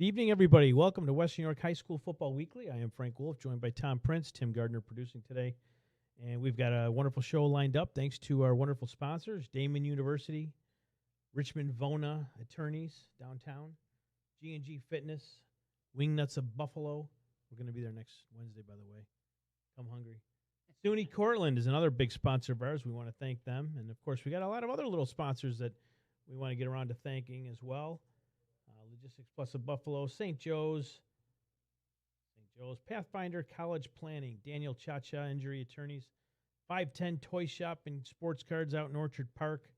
Good evening, everybody. Welcome to Western New York High School Football Weekly. I am Frank Wolf, joined by Tom Prince, Tim Gardner producing today. And we've got a wonderful show lined up thanks to our wonderful sponsors, Damon University, Richmond Vona Attorneys downtown, G&G Fitness, Wingnuts of Buffalo. We're going to be there next Wednesday, by the way. Come hungry. SUNY Cortland is another big sponsor of ours. We want to thank them. And, of course, we got a lot of other little sponsors that we want to get around to thanking as well. Logistics Plus of Buffalo, St. Joe's, Pathfinder College Planning, Daniel Cha-Cha Injury Attorneys, 510 Toy Shop and Sports Cards out in Orchard Park,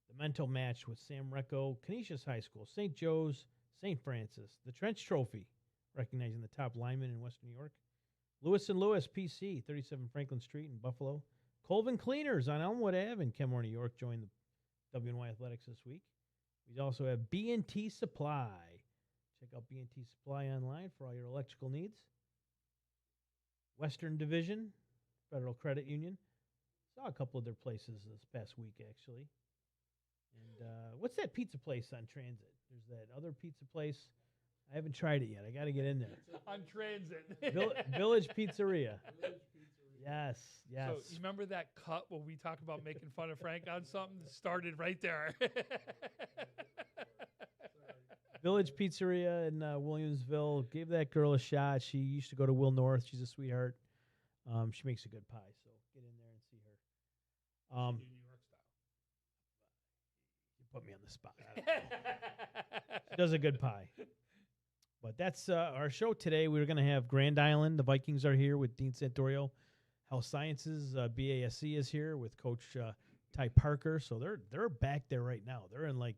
The Mental Match with Sam Recco, Canisius High School, St. Joe's, St. Francis, the Trench Trophy, recognizing the top linemen in Western New York, Lewis & Lewis PC, 37 Franklin Street in Buffalo, Colvin Cleaners on Elmwood Ave in Kenmore, New York, joined the WNY Athletics this week. We also have B&T Supply. Check out B&T Supply online for all your electrical needs. Western Division, Federal Credit Union. Saw a couple of their places this past week, actually. And what's that pizza place on Transit? There's that other pizza place. I haven't tried it yet. I got to get in there. On Transit. Village Pizzeria. Yes. So you remember that cut when we talked about making fun of Frank on something? It started right there. Village Pizzeria in Williamsville. Gave that girl a shot. She used to go to Will North. She's a sweetheart. She makes a good pie, so get in there and see her. New York style. You put me on the spot. I don't know. She does a good pie. But that's our show today. We're going to have Grand Island. The Vikings are here with Dean Santoro. Health Sciences, BASC is here with Coach Ty Parker. So they're back there right now. They're in like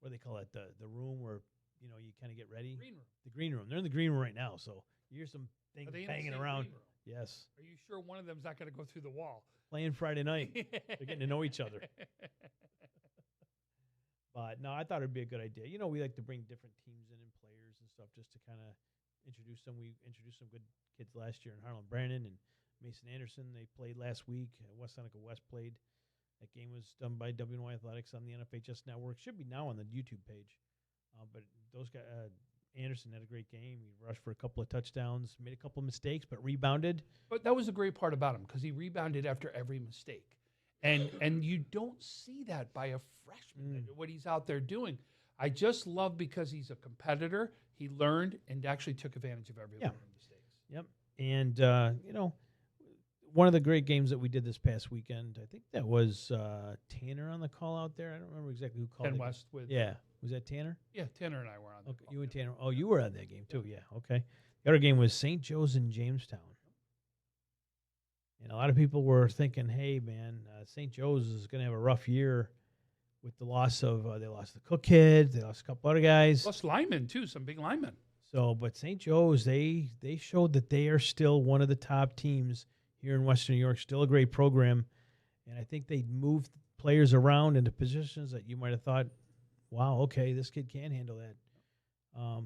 what do they call it, the room where you kind of get ready. Green room. The green room. They're in the green room right now. So you hear some things banging around. Yes. Are you sure one of them's not going to go through the wall? Playing Friday night. They're getting to know each other. But no, I thought it'd be a good idea. We like to bring different teams in and players and stuff just to kind of introduce them. We introduced some good kids last year in Harlan Brandon and Mason Anderson. They played last week. West Seneca West played. That game was done by WNY Athletics on the NFHS Network. Should be now on the YouTube page. But those guys, Anderson had a great game. He rushed for a couple of touchdowns, made a couple of mistakes, but rebounded. But that was the great part about him because he rebounded after every mistake. And you don't see that by a freshman, what he's out there doing. I just love because he's a competitor. He learned and actually took advantage of every one of the mistakes. Yep. And, one of the great games that we did this past weekend, I think that was Tanner on the call out there. I don't remember exactly who called it. West with. Yeah. Was that Tanner? Yeah, Tanner and I were on the call. You and Tanner. Oh, you were on that game too. Yeah. Okay. The other game was St. Joe's in Jamestown. And a lot of people were thinking, hey, man, St. Joe's is going to have a rough year with the loss of they lost the Cook kid. They lost a couple other guys. Lost linemen, too, some big linemen. So, but St. Joe's, they showed that they are still one of the top teams here in Western New York, still a great program. And I think they moved players around into positions that you might have thought, wow, okay, this kid can handle that.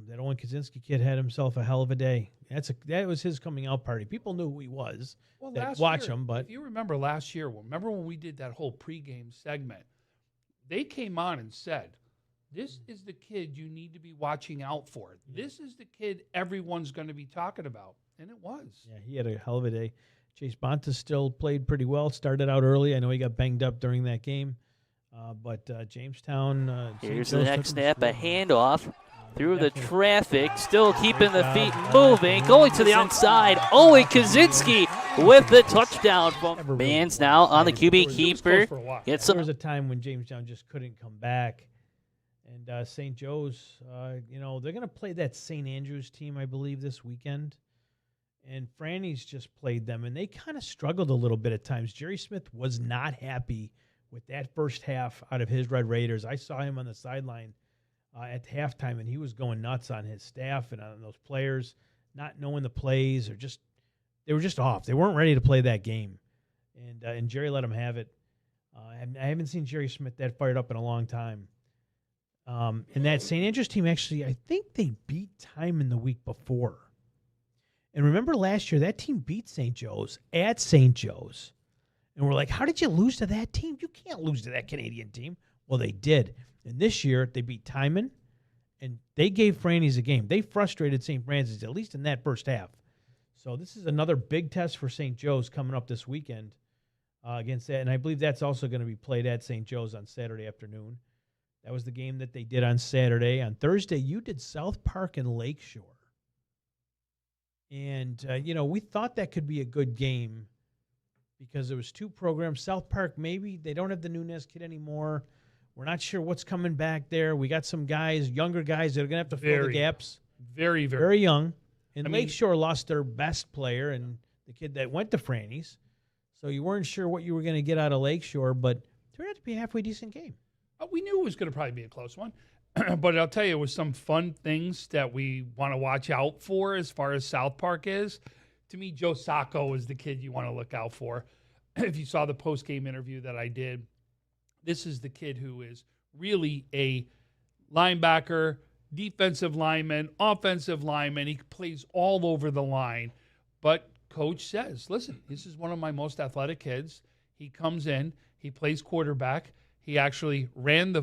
That Owen Kaczynski kid had himself a hell of a day. That was his coming out party. People knew who he was. Well, watch him, but if you remember last year, remember when we did that whole pregame segment? They came on and said, "This is the kid you need to be watching out for. This is the kid everyone's going to be talking about," and it was. Yeah, he had a hell of a day. Chase Bonta still played pretty well. Started out early. I know he got banged up during that game, but Jamestown. Here's the next snap, a handoff. Through the traffic, still keeping the feet moving, going to the outside. Owen Kaczynski with the touchdown. Bands now on the QB keeper. There was a time when Jamestown just couldn't come back. And St. Joe's, they're going to play that St. Andrews team, I believe, this weekend. And Franny's just played them, and they kind of struggled a little bit at times. Jerry Smith was not happy with that first half out of his Red Raiders. I saw him on the sideline at halftime, and he was going nuts on his staff and on those players, not knowing the plays, or they were just off. They weren't ready to play that game, and Jerry let them have it. I haven't seen Jerry Smith that fired up in a long time. And that St. Andrews team, actually, I think they beat Timon the week before. And remember last year, that team beat St. Joe's at St. Joe's. And we're like, how did you lose to that team? You can't lose to that Canadian team. Well, they did. And this year, they beat Timon and they gave Franny's a game. They frustrated St. Francis, at least in that first half. So this is another big test for St. Joe's coming up this weekend against that. And I believe that's also going to be played at St. Joe's on Saturday afternoon. That was the game that they did on Saturday. On Thursday, you did South Park and Lakeshore. And, we thought that could be a good game because there was 2 programs. South Park, maybe they don't have the Nunez kid anymore. We're not sure what's coming back there. We got some guys, younger guys, that are going to have to fill the gaps. Very, very. Very young. And Lakeshore lost their best player and the kid that went to Franny's. So you weren't sure what you were going to get out of Lakeshore, but it turned out to be a halfway decent game. We knew it was going to probably be a close one. But I'll tell you, it was some fun things that we want to watch out for as far as South Park is. To me, Joe Sacco is the kid you want to look out for. If you saw the post-game interview that I did, this is the kid who is really a linebacker, defensive lineman, offensive lineman. He plays all over the line. But coach says, listen, this is one of my most athletic kids. He comes in, he plays quarterback. He actually ran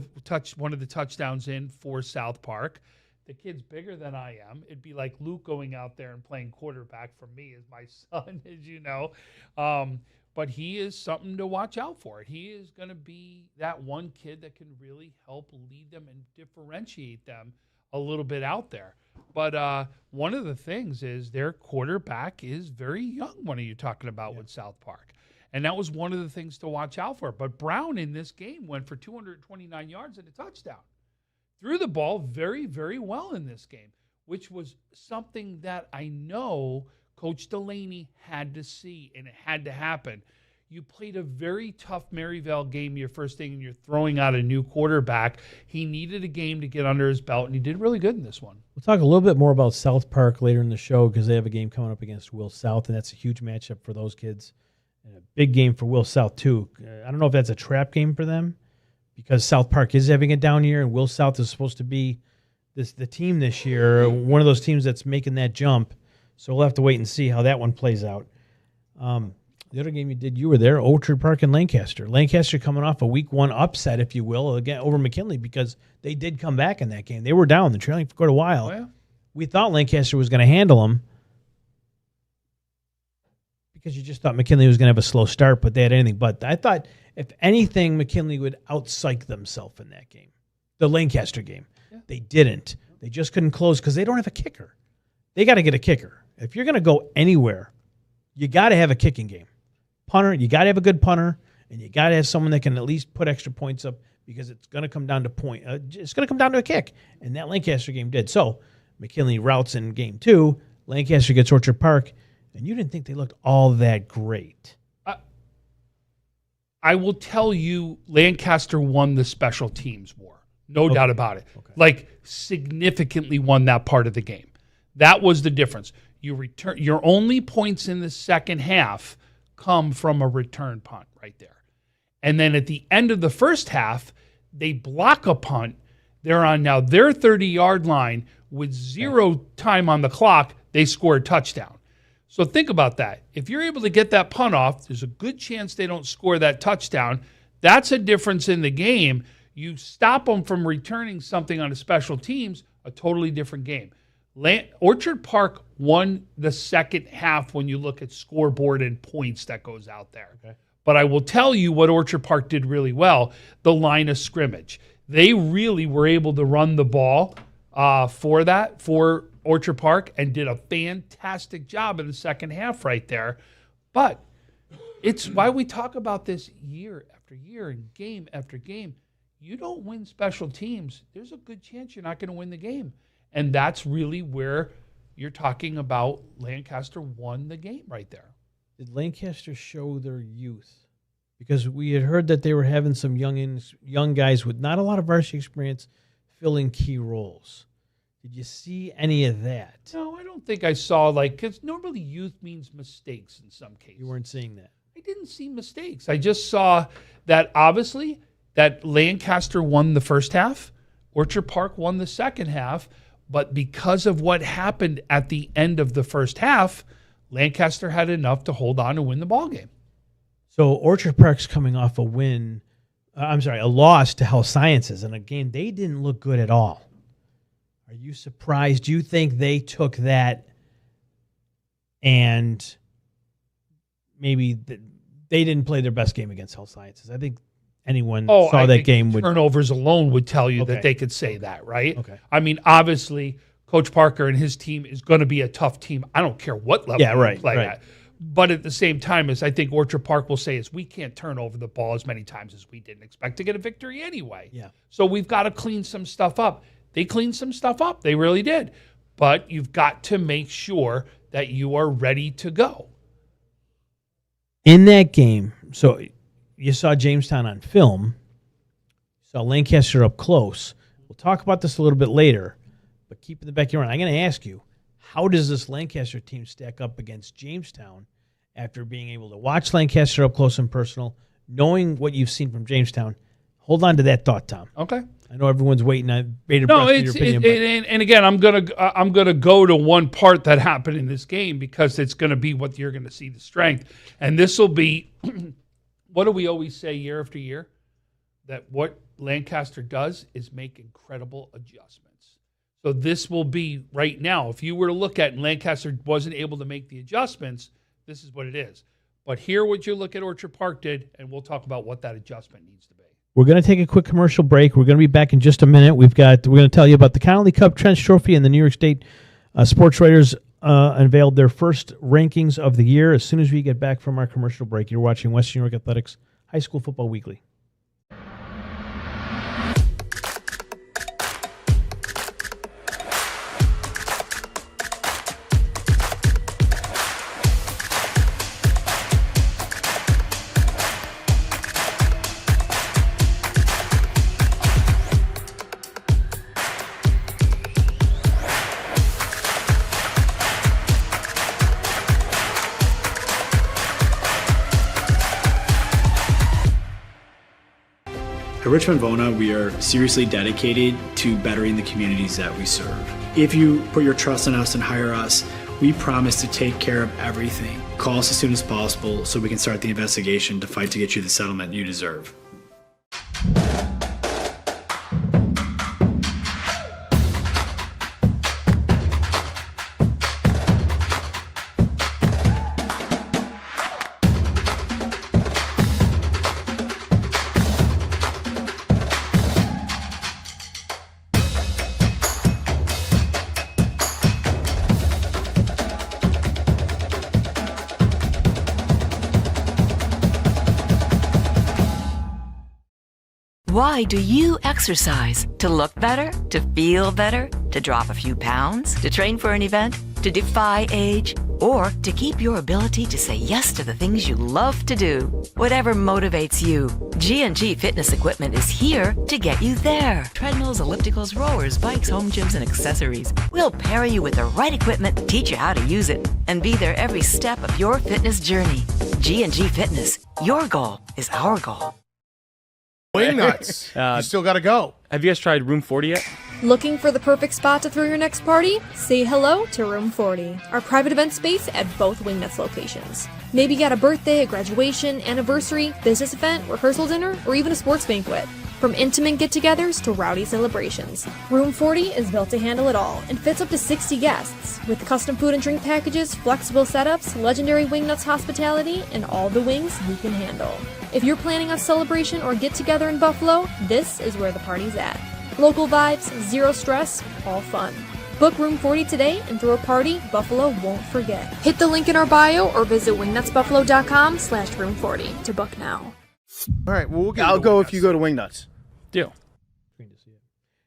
one of the touchdowns in for South Park. The kid's bigger than I am. It'd be like Luke going out there and playing quarterback for me as my son, as you know. But he is something to watch out for. He is going to be that one kid that can really help lead them and differentiate them a little bit out there. But one of the things is their quarterback is very young. What are you talking about with South Park? And that was one of the things to watch out for. But Brown in this game went for 229 yards and a touchdown. Threw the ball very, very well in this game, which was something that I know Coach Delaney had to see, and it had to happen. You played a very tough Maryvale game your first thing, and you're throwing out a new quarterback. He needed a game to get under his belt, and he did really good in this one. We'll talk a little bit more about South Park later in the show because they have a game coming up against Will South, and that's a huge matchup for those kids. And a big game for Will South, too. I don't know if that's a trap game for them because South Park is having a down year, and Will South is supposed to be the team this year, one of those teams that's making that jump. So we'll have to wait and see how that one plays out. The other game you were there, Orchard Park and Lancaster. Lancaster coming off a week 1 upset, if you will, again over McKinley because they did come back in that game. They were down. They're trailing for quite a while. Oh, yeah. We thought Lancaster was going to handle them because you just thought McKinley was going to have a slow start, but they had anything but. I thought, if anything, McKinley would out-psych themselves in that game, the Lancaster game. Yeah. They didn't. They just couldn't close because they don't have a kicker. They got to get a kicker. If you're going to go anywhere, you got to have a kicking game. Punter, you got to have a good punter, and you got to have someone that can at least put extra points up because it's going to come down to it's going to come down to a kick, and that Lancaster game did. So McKinley routes in game 2. Lancaster gets Orchard Park, and you didn't think they looked all that great. I will tell you, Lancaster won the special teams war. No doubt about it. Okay. Like, significantly won that part of the game. That was the difference. Your only points in the second half come from a return punt right there. And then at the end of the first half, they block a punt. They're on now their 30-yard line with 0 time on the clock. They score a touchdown. So think about that. If you're able to get that punt off, there's a good chance they don't score that touchdown. That's a difference in the game. You stop them from returning something on a special teams, a totally different game. Orchard Park won the second half when you look at scoreboard and points that goes out there. Okay. But I will tell you what Orchard Park did really well, the line of scrimmage. They really were able to run the ball for Orchard Park and did a fantastic job in the second half right there. But it's why we talk about this year after year and game after game. You don't win special teams, there's a good chance you're not going to win the game. And that's really where you're talking about Lancaster won the game right there. Did Lancaster show their youth? Because we had heard that they were having some young guys with not a lot of varsity experience filling key roles. Did you see any of that? No, I don't think I saw, because normally youth means mistakes in some cases. You weren't seeing that? I didn't see mistakes. I just saw that, obviously, that Lancaster won the first half. Orchard Park won the second half. But because of what happened at the end of the first half, Lancaster had enough to hold on and win the ball game. So Orchard Park's coming off a loss to Health Sciences in a game they didn't look good at all. Are you surprised? Do you think they took that and maybe they didn't play their best game against Health Sciences? I think anyone saw that game would. Turnovers alone would tell you that they could say that, right? Okay. I mean, obviously, Coach Parker and his team is going to be a tough team. I don't care what level they play at. But at the same time, as I think Orchard Park will say, is we can't turn over the ball as many times as we didn't expect to get a victory anyway. Yeah. So we've got to clean some stuff up. They cleaned some stuff up. They really did. But you've got to make sure that you are ready to go. In that game, so you saw Jamestown on film, saw Lancaster up close. We'll talk about this a little bit later, but keep in the back of your mind. I'm going to ask you, how does this Lancaster team stack up against Jamestown after being able to watch Lancaster up close and personal, knowing what you've seen from Jamestown? Hold on to that thought, Tom. Okay. I know everyone's waiting on bated breath for your opinion. And again, I'm gonna go to one part that happened in this game because it's gonna be what you're gonna see the strength, and this will be what do we always say year after year? That what Lancaster does is make incredible adjustments. So this will be right now. If you were to look at Lancaster wasn't able to make the adjustments, this is what it is. But here, what you look at Orchard Park did, and we'll talk about what that adjustment needs to be. We're going to take a quick commercial break. We're going to be back in just a minute. We're going to tell you about the Connolly Cup Trench Trophy, and the New York State Sports Writers unveiled their first rankings of the year. As soon as we get back from our commercial break, you're watching Western New York Athletics High School Football Weekly. At Richmond Vona, we are seriously dedicated to bettering the communities that we serve. If you put your trust in us and hire us, we promise to take care of everything. Call us as soon as possible so we can start the investigation to fight to get you the settlement you deserve. Why do you exercise? To look better? To feel better? To drop a few pounds? To train for an event? To defy age? Or to keep your ability to say yes to the things you love to do? Whatever motivates you, G&G Fitness Equipment is here to get you there. Treadmills, ellipticals, rowers, bikes, home gyms, and accessories. We'll pair you with the right equipment, teach you how to use it, and be there every step of your fitness journey. G&G Fitness. Your goal is our goal. Wing nuts. You still got to go. Have you guys tried Room 40 yet? Looking for the perfect spot to throw your next party? Say hello to Room 40, our private event space at both Wingnuts locations. Maybe you got a birthday, a graduation, anniversary, business event, rehearsal dinner, or even a sports banquet. From intimate get-togethers to rowdy celebrations, Room 40 is built to handle it all and fits up to 60 guests. With custom food and drink packages, flexible setups, legendary Wingnuts hospitality, and all the wings you can handle. If you're planning a celebration or get-together in Buffalo, this is where the party's at. Local vibes, zero stress, all fun. Book Room 40 today and throw a party Buffalo won't forget. Hit the link in our bio or visit wingnutsbuffalo.com/room40 to book now. All right, well, I'll go if you go to Wingnuts. Deal.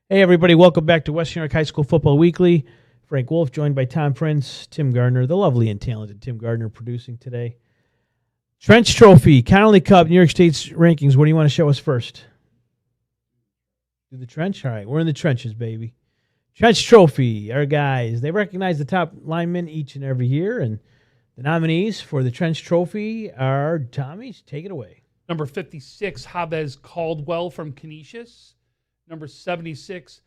Hey, everybody. Welcome back to Western New York High School Football Weekly. Frank Wolf joined by Tom Prince, Tim Gardner, the lovely and talented Tim Gardner producing today. Trench Trophy, Connolly Cup, New York State's rankings. What do you want to show us first? Do the trench? All right, we're in the trenches, baby. Trench Trophy, our guys. They recognize the top linemen each and every year, and the nominees for the Trench Trophy are Tommy's. Take it away. Number 56, Jabez Caldwell from Canisius. Number 76,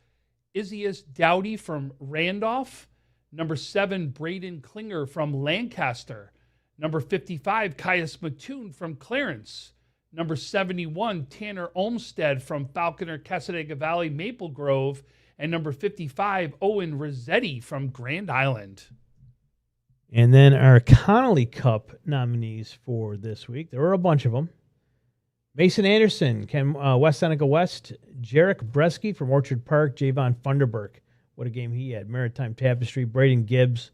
Izias Dowdy from Randolph. Number 7, Braden Klinger from Lancaster. Number 55, Caius Mattoon from Clarence. Number 71, Tanner Olmstead from Falconer, Cassadaga Valley, Maple Grove. and number 55, Owen Rossetti from Grand Island. And then our Connolly Cup nominees for this week, there were a bunch of them. Mason Anderson, West Seneca West, Jarek Bresky from Orchard Park, Javon Funderburk. What a game he had. Maritime Tapestry, Braden Gibbs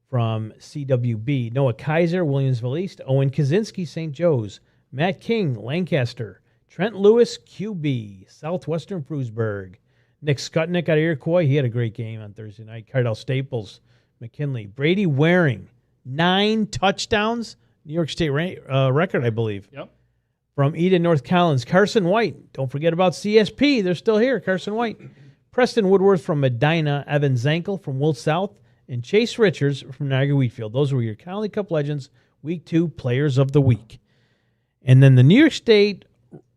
from CWB, Noah Kaiser, Williamsville East, Owen Kaczynski, St. Joe's, Matt King, Lancaster, Trent Lewis, QB, Southwestern Frewsburg, Nick Skutnick out of Iroquois. He had a great game on Thursday night. Cardell Staples, McKinley, Brady Waring, 9 touchdowns, New York State record, I believe. Yep. From Eden, North Collins, Carson White. Don't forget about CSP. They're still here. Carson White. Preston Woodworth from Medina, Evan Zankel from Wool South, and Chase Richards from Niagara Wheatfield. Those were your Connolly Cup Legends Week 2 Players of the Week. And then the New York State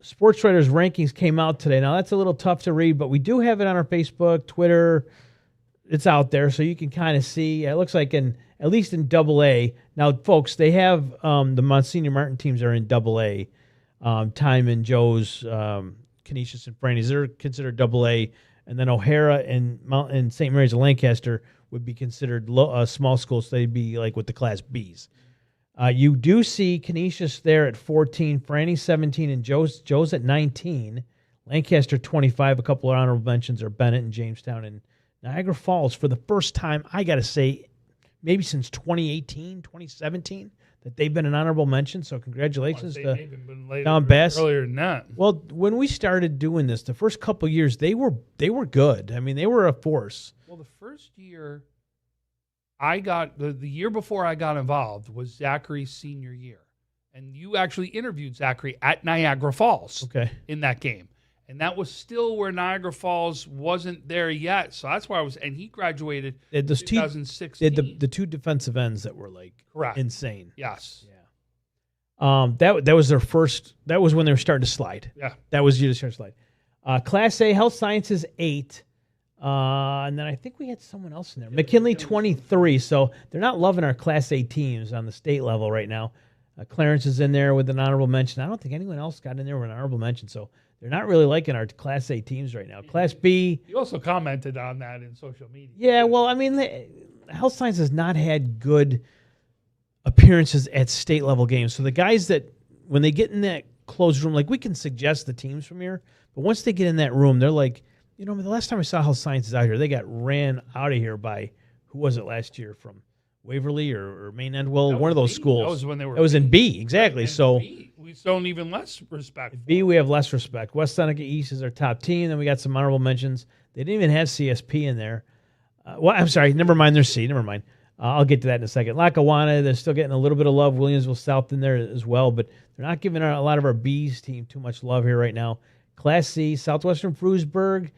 Sports Writers rankings came out today. Now, that's a little tough to read, but we do have it on our Facebook, Twitter. It's out there, so you can kind of see. It looks like at least in AA. Now, folks, they have the Monsignor Martin teams are in AA. Timon, Joe's, Canisius, and Franny's. They're considered AA. And then O'Hara and St. Mary's of Lancaster would be considered small schools, so they'd be like with the Class Bs. You do see Canisius there at 14, Franny 17, and Joe's at 19. Lancaster 25. A couple of honorable mentions are Bennett and Jamestown and Niagara Falls for the first time, I got to say, maybe since 2018, 2017, that they've been an honorable mention. So congratulations to Don Bass. Earlier than that. Well, when we started doing this, the first couple of years, they were good. I mean, they were a force. Well, the first year I got, the year before I got involved was Zachary's senior year. And you actually interviewed Zachary at Niagara Falls in that game. And that was still where Niagara Falls wasn't there yet. So that's why and he graduated in 2016. The 2 defensive ends that were like insane. Yes. Yeah. That was their first, that was when they were starting to slide. Yeah. That was you to start to slide. Class A, Health Sciences 8. And then I think we had someone else in there. McKinley 23. So they're not loving our Class A teams on the state level right now. Clarence is in there with an honorable mention. I don't think anyone else got in there with an honorable mention. So they're not really liking our Class A teams right now. Class B. You also commented on that in social media. Yeah, well, I mean, Health Science has not had good appearances at state level games. So the guys that, when they get in that closed room, like we can suggest the teams from here, but once they get in that room, they're like, the last time I saw Health Sciences out here, they got ran out of here by, who was it last year, from Waverly or Main End? Well, one of those schools. That was when they were. It was in B, exactly. And so B, we shown even less respect. B, we have less respect. West Seneca East is our top team. Then we got some honorable mentions. They didn't even have CSP in there. Well, I'm sorry. Never mind. There's C. Never mind. I'll get to that in a second. Lackawanna, they're still getting a little bit of love. Williamsville South in there as well, but they're not giving a lot of our B's team too much love here right now. Class C, Southwestern Frewsburg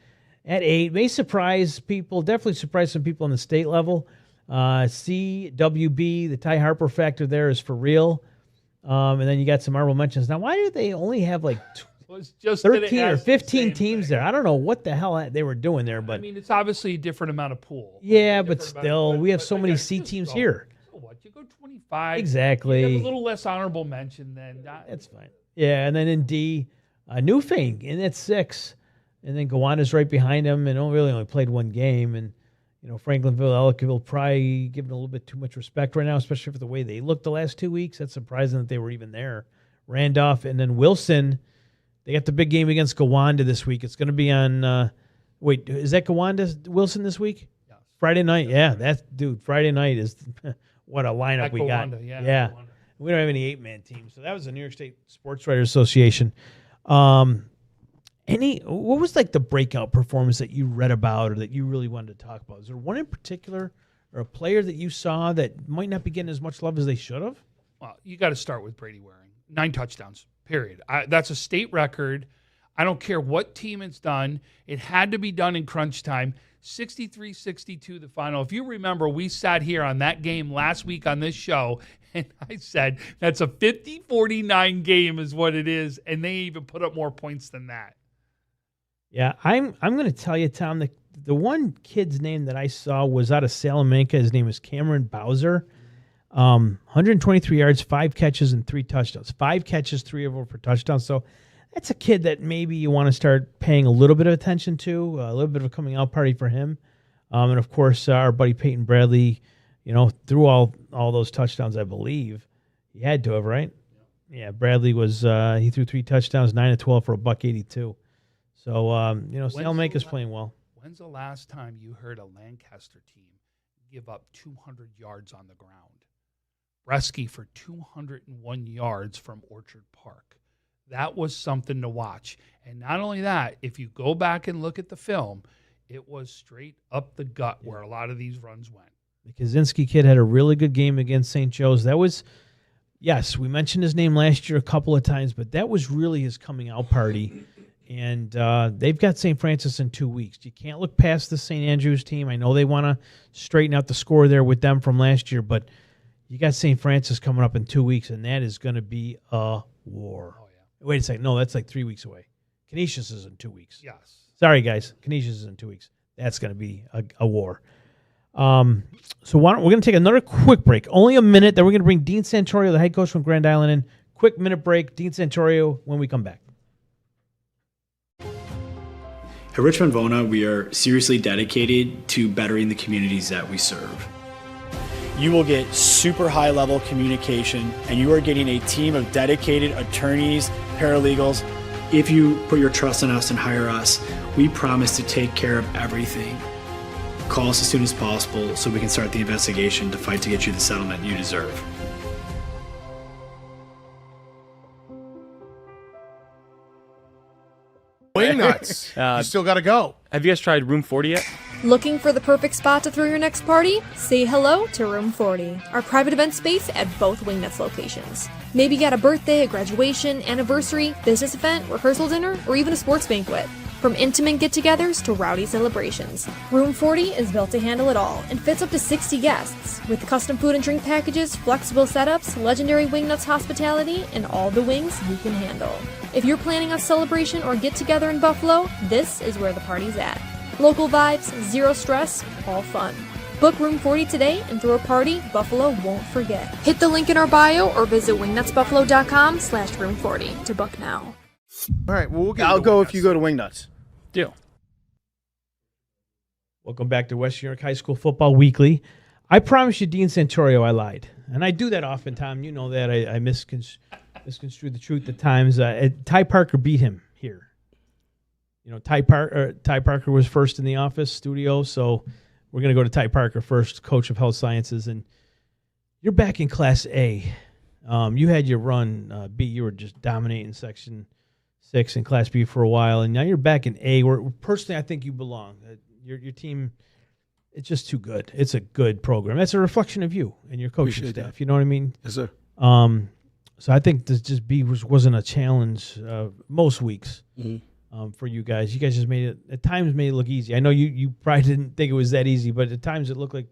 at 8. May surprise people. Definitely surprise some people on the state level. CWB, the Ty Harper factor there is for real. And then you got some honorable mentions. Now, why do they only have like 13 or 15 teams there? I don't know what the hell they were doing there, but I mean, it's obviously a different amount of pool. Yeah, but still, we have so many C teams here. So what? You go 25. Exactly. You have a little less honorable mention than that. That's fine. Yeah, and then in D, Newfane in at 6, and then Gowanda's right behind him, and only played one game, and Franklinville, Ellicottville probably given a little bit too much respect right now, especially for the way they looked the last 2 weeks. That's surprising that they were even there. Randolph, and then Wilson. They got the big game against Gowanda this week. It's going to be on. Wait, is that Gowanda Wilson this week? Yes. Friday night. Yeah, Friday night is what a lineup At we Gowanda, got. yeah. We don't have any 8-man teams, so that was the New York State Sports Writers Association. What was like the breakout performance that you read about or that you really wanted to talk about? Is there one in particular or a player that you saw that might not be getting as much love as they should have? Well, you got to start with Brady Waring. 9 touchdowns, period. That's a state record. I don't care what team it's done. It had to be done in crunch time. 63-62 the final. If you remember, we sat here on that game last week on this show, and I said that's a 50-49 game is what it is, and they even put up more points than that. Yeah, I'm going to tell you, Tom, the one kid's name that I saw was out of Salamanca. His name was Cameron Bowser. 123 yards, 5 catches, and 3 touchdowns. 5 catches, 3 of them for touchdowns. So that's a kid that maybe you want to start paying a little bit of attention to, a little bit of a coming out party for him. And of course, our buddy Peyton Bradley, threw all those touchdowns, I believe. He had to have, right? Yeah, Bradley was he threw 3 touchdowns, 9 of 12 for $182. So Salamaker's playing well. When's the last time you heard a Lancaster team give up 200 yards on the ground? Bresky for 201 yards from Orchard Park. That was something to watch. And not only that, if you go back and look at the film, it was straight up the gut where a lot of these runs went. The Kaczynski kid had a really good game against St. Joe's. That was, yes, we mentioned his name last year a couple of times, but that was really his coming out party. And they've got St. Francis in 2 weeks. You can't look past the St. Andrews team. I know they want to straighten out the score there with them from last year, but you got St. Francis coming up in 2 weeks, and that is going to be a war. Oh, yeah. Wait a second. No, that's like 3 weeks away. Canisius is in 2 weeks. Yes. Sorry, guys. Canisius is in 2 weeks. That's going to be a war. So we're going to take another quick break. Only a minute. Then we're going to bring Dean Santorio, the head coach from Grand Island, in. Quick minute break. Dean Santorio when we come back. At Richmond Vona, we are seriously dedicated to bettering the communities that we serve. You will get super high-level communication, and you are getting a team of dedicated attorneys, paralegals. If you put your trust in us and hire us, we promise to take care of everything. Call us as soon as possible so we can start the investigation to fight to get you the settlement you deserve. Wing nuts. You still got to go. Have you guys tried Room 40 yet? Looking for the perfect spot to throw your next party? Say hello to Room 40, our private event space at both Wingnuts locations. Maybe you got a birthday, a graduation, anniversary, business event, rehearsal dinner, or even a sports banquet. From intimate get-togethers to rowdy celebrations, Room 40 is built to handle it all and fits up to 60 guests. With custom food and drink packages, flexible setups, legendary Wingnuts hospitality, and all the wings you can handle. If you're planning a celebration or get-together in Buffalo, this is where the party's at. Local vibes, zero stress, all fun. Book Room 40 today and throw a party Buffalo won't forget. Hit the link in our bio or visit wingnutsbuffalo.com/room40 to book now. All right, well, I'll go if you go to Wingnuts. Deal. Welcome back to West New York High School Football Weekly. I promise you, Dean Santorio, I lied. And I do that often, Tom. You know that. I misconstrue the truth at times. Ty Parker beat him here. Ty Parker was first in the office studio, so we're going to go to Ty Parker first, coach of health sciences. And you're back in Class A. You had your run, B. You were just dominating Section 6 in Class B for a while, and now you're back in A, where personally I think you belong. Your team, it's just too good. It's a good program. That's a reflection of you and your coaching staff. That. You know what I mean? Yes, sir. So I think this just B wasn't a challenge most weeks for you guys. You guys just made it, at times made it look easy. I know you probably didn't think it was that easy, but at times it looked like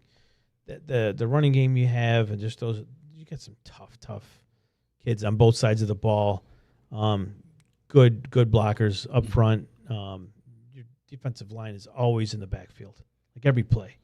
the running game you have and just those, you got some tough kids on both sides of the ball. Good blockers up front. Your defensive line is always in the backfield, like every play,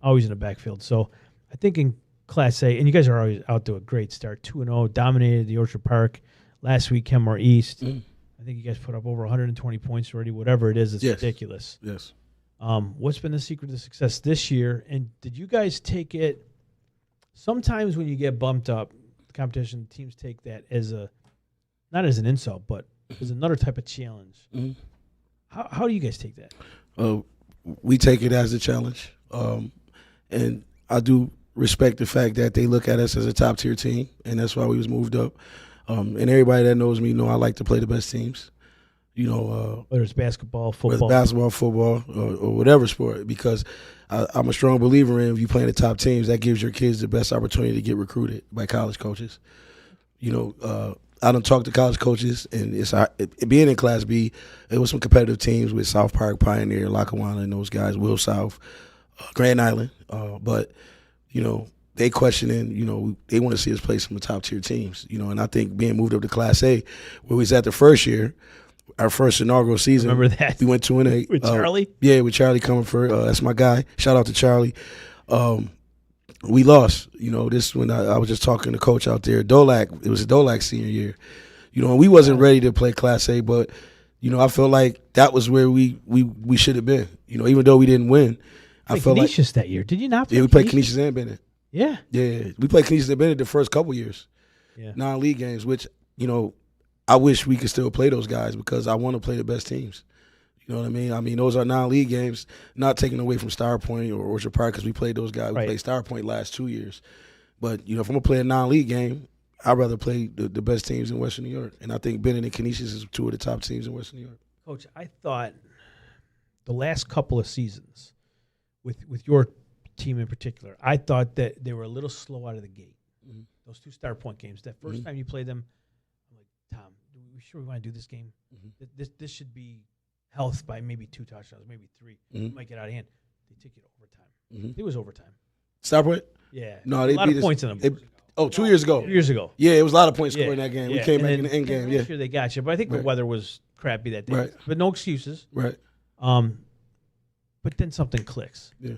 always in the backfield. So I think in Class A, and you guys are always out to a great start, 2-0, dominated the Orchard Park. Last week, Kenmore East. I think you guys put up over 120 points already. Whatever it is, it's ridiculous. Yes. What's been the secret to success this year? And did you guys take it? Sometimes when you get bumped up, the competition teams take that as not as an insult, but as another type of challenge. How do you guys take that? We take it as a challenge, and I do respect the fact that they look at us as a top-tier team, and that's why we was moved up. And everybody that knows me know I like to play the best teams. Whether it's basketball, football, or whatever sport, because I'm a strong believer in if you play in the top teams, that gives your kids the best opportunity to get recruited by college coaches. I don't talk to college coaches, and being in Class B, it was some competitive teams with South Park, Pioneer, Lackawanna, and those guys, Will South, Grand Island. But they questioning, they want to see us play some of the top-tier teams, and I think being moved up to Class A, where we was at the first year, our first inaugural season. Remember that? We went 2-8. With Charlie? Yeah, with Charlie coming for that's my guy. Shout out to Charlie. We lost. This when I was just talking to coach out there. It was a Dolak senior year. You know, and we wasn't ready to play Class A, but you know, I felt like that was where we should have been. You know, even though we didn't win, I felt Canisius that year. Did you not play? Yeah, we played Canisius and Bennett. Yeah. Yeah, we played Canisius and Bennett the first couple years. Yeah. Non-league games, which, you know, I wish we could still play those guys because I want to play the best teams. You know what I mean? I mean, those are non-league games, not taken away from Star Point or Orchard Park because we played those guys. We played Star Point last 2 years. But, you know, if I'm going to play a non-league game, I'd rather play the best teams in Western New York. And I think Bennett and Canisius is two of the top teams in Western New York. Coach, I thought the last couple of seasons with your team in particular, I thought that they were a little slow out of the gate. Mm-hmm. Those 2 Star Point games. That first time you played them, I'm like, Tom, we sure we want to do this game? Mm-hmm. This should be health by maybe 2 touchdowns, maybe 3. Mm-hmm. You might get out of hand. They took it overtime. Mm-hmm. It was overtime. Star Point? Yeah. No, a lot of points in them. 2 years ago. 2 years ago. Yeah, it was a lot of points scored in that game. Yeah. We came back in the end game. Yeah. Sure they got you, but I think the weather was crappy that day. Right. But no excuses. Right. But then something clicks. Yeah.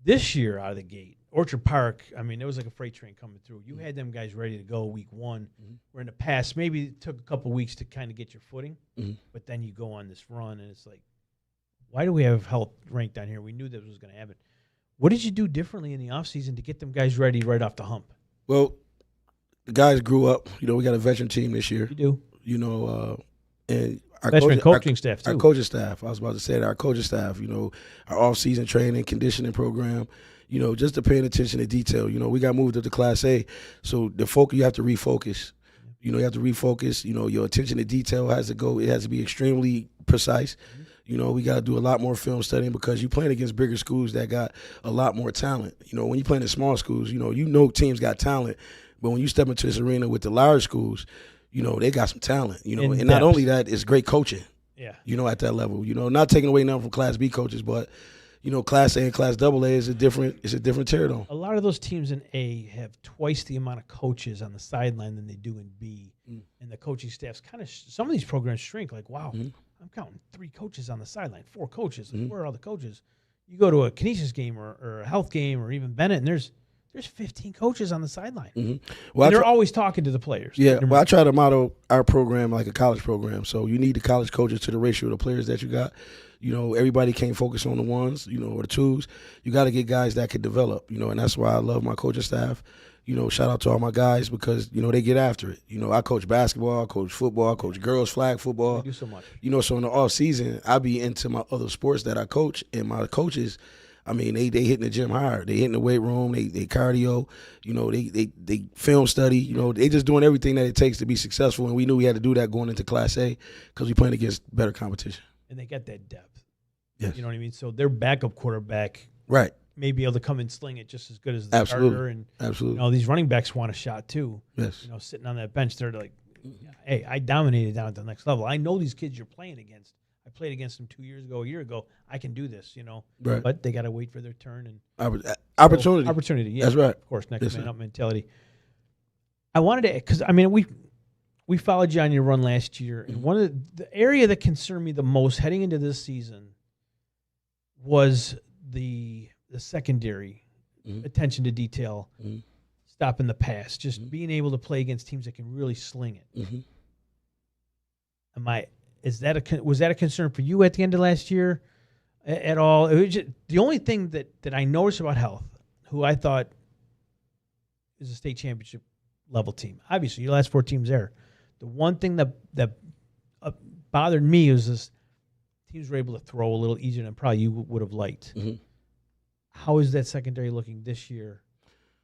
This year out of the gate, Orchard Park, I mean, it was like a freight train coming through. You had them guys ready to go week 1. Mm-hmm. Where in the past, maybe it took a couple weeks to kind of get your footing, but then you go on this run, and it's like, why do we have health ranked down here? We knew this was going to happen. What did you do differently in the offseason to get them guys ready right off the hump? Well, the guys grew up. You know, we got a veteran team this year. You do. You know, and our veteran coaching staff, too. Our coaching staff. I was about to say that. Our coaching staff, you know, our off-season training, conditioning program, you know, just to paying attention to detail. You know, we got moved up to Class A, so the focus, you have to refocus. You know, you have to refocus. You know, your attention to detail has to go. It has to be extremely precise. Mm-hmm. You know, we got to do a lot more film studying because you're playing against bigger schools that got a lot more talent. You know, when you're playing in small schools, you know teams got talent. But when you step into this arena with the large schools, you know, they got some talent. You know, and not only that, it's great coaching. Yeah. You know, at that level. You know, not taking away nothing from Class B coaches, but, you know, Class A and Class AA is a different teardown. A lot of those teams in A have twice the amount of coaches on the sideline than they do in B. And the coaching staffs kind of, some of these programs shrink like, wow. I'm counting 3 coaches on the sideline, 4 coaches. Like, where are all the coaches? You go to a Canisius game or a Health game or even Bennett, and there's 15 coaches on the sideline. Well, they're always talking to the players. Yeah, well, I try to model our program like a college program. So you need the college coaches to the ratio of the players that you got. You know, everybody can't focus on the ones, you know, or the twos. You got to get guys that can develop, you know, and that's why I love my coaching staff. You know, shout out to all my guys because, you know, they get after it. You know, I coach basketball, I coach football, I coach girls flag football. You do so much. You know, so in the off season, I be into my other sports that I coach, and my coaches, I mean, they hitting the gym hard. They hitting the weight room, they cardio, you know, they film study, you know, they just doing everything that it takes to be successful, and we knew we had to do that going into Class A because we playing against better competition. And they got that depth. Yes. You know what I mean? So their backup quarterback right. may be able to come and sling it just as good as the starter. And absolutely. You know, these running backs want a shot too. Yes. You know, sitting on that bench, they're like, hey, I dominated down at the next level. I know these kids you're playing against. I played against them 2 years ago, a year ago. I can do this, you know. Right. But they got to wait for their turn. And opportunity. Opportunity, yeah. That's right. Of course, next man up mentality. I wanted to, because, I mean, we followed you on your run last year. And one of the area that concerned me the most heading into this season was the secondary attention to detail, stopping the pass, just being able to play against teams that can really sling it. Was that a concern for you at the end of last year at all? It was just, the only thing that I noticed about Health, who I thought is a state championship level team, obviously your last 4 teams there. The one thing that bothered me was this. Teams were able to throw a little easier than probably you would have liked. How is that secondary looking this year?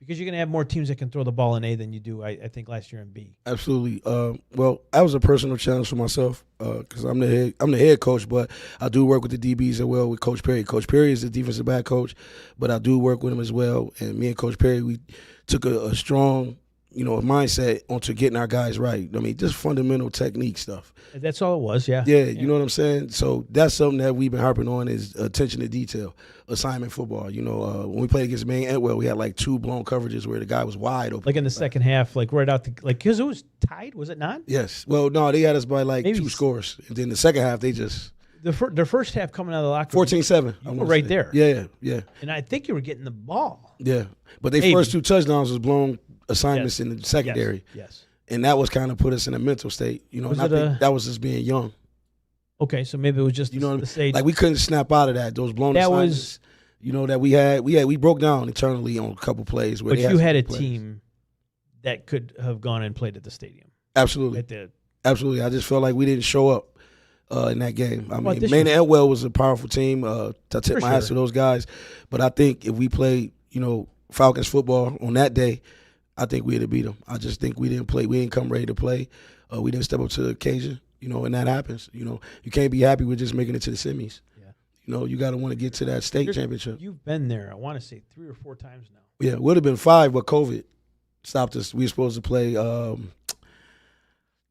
Because you're going to have more teams that can throw the ball in A than you do, I think, last year in B. Absolutely. Well, that was a personal challenge for myself because I'm the head coach, but I do work with the DBs as well with Coach Perry. Coach Perry is the defensive back coach, but I do work with him as well. And me and Coach Perry, we took a strong, you know, a mindset onto getting our guys right. I mean, just fundamental technique stuff. That's all it was, yeah. Yeah, you know what I'm saying? So that's something that we've been harping on is attention to detail, assignment football. You know, when we played against Maine Entwell, we had like 2 blown coverages where the guy was wide open. Like in the second half, like right out because it was tied, was it not? Yes. Well, no, they had us by like maybe 2 scores. And then the second half, they just... The first half coming out of the locker room. 14-7. You were right there. Yeah. And I think you were getting the ball. Yeah. But their first 2 touchdowns was blown assignments in the secondary. Yes. and that was kind of put us in a mental state. You know, Was and I it think that was just being young. Okay, so maybe it was just You know, the stage. like we couldn't snap out of that. Those blown That assignments, was- you know, that we broke down internally on a couple plays. Where but they you had a some plays. team that could have gone and played at the stadium. Absolutely, At the absolutely. I just felt like we didn't show up in that game. I Well, mean, this Maine year- and Elwell was a powerful team. I tip my hats sure. to those guys. But I think if we played, you know, Falcons football on that day, I think we'd have beat them. I just think we didn't play. We didn't come ready to play. We didn't step up to the occasion. You know, and that happens. You know, you can't be happy with just making it to the semis. Yeah. You know, you got to want to get to that state championship. You've been there, I want to say 3 or 4 times now. Yeah, it would have been 5, but COVID stopped us. We were supposed to play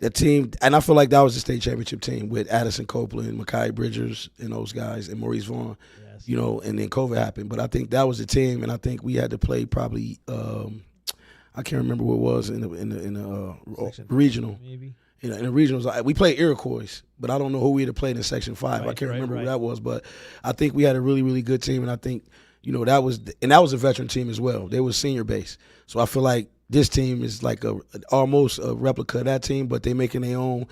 that team, and I feel like that was the state championship team with Addison Copeland, Makai Bridgers, and those guys, and Maurice Vaughn. Yes. You know, and then COVID happened. But I think that was the team, and I think we had to play probably I can't remember what it was in the Section regional. Maybe. You know, in the regionals, we played Iroquois, but I don't know who we had played in Section 5. I Right, can't remember right. who that was, but I think we had a really, really good team, and I think, you know, that was a veteran team as well. They were senior based, so I feel like this team is like almost a replica of that team, but they're making their own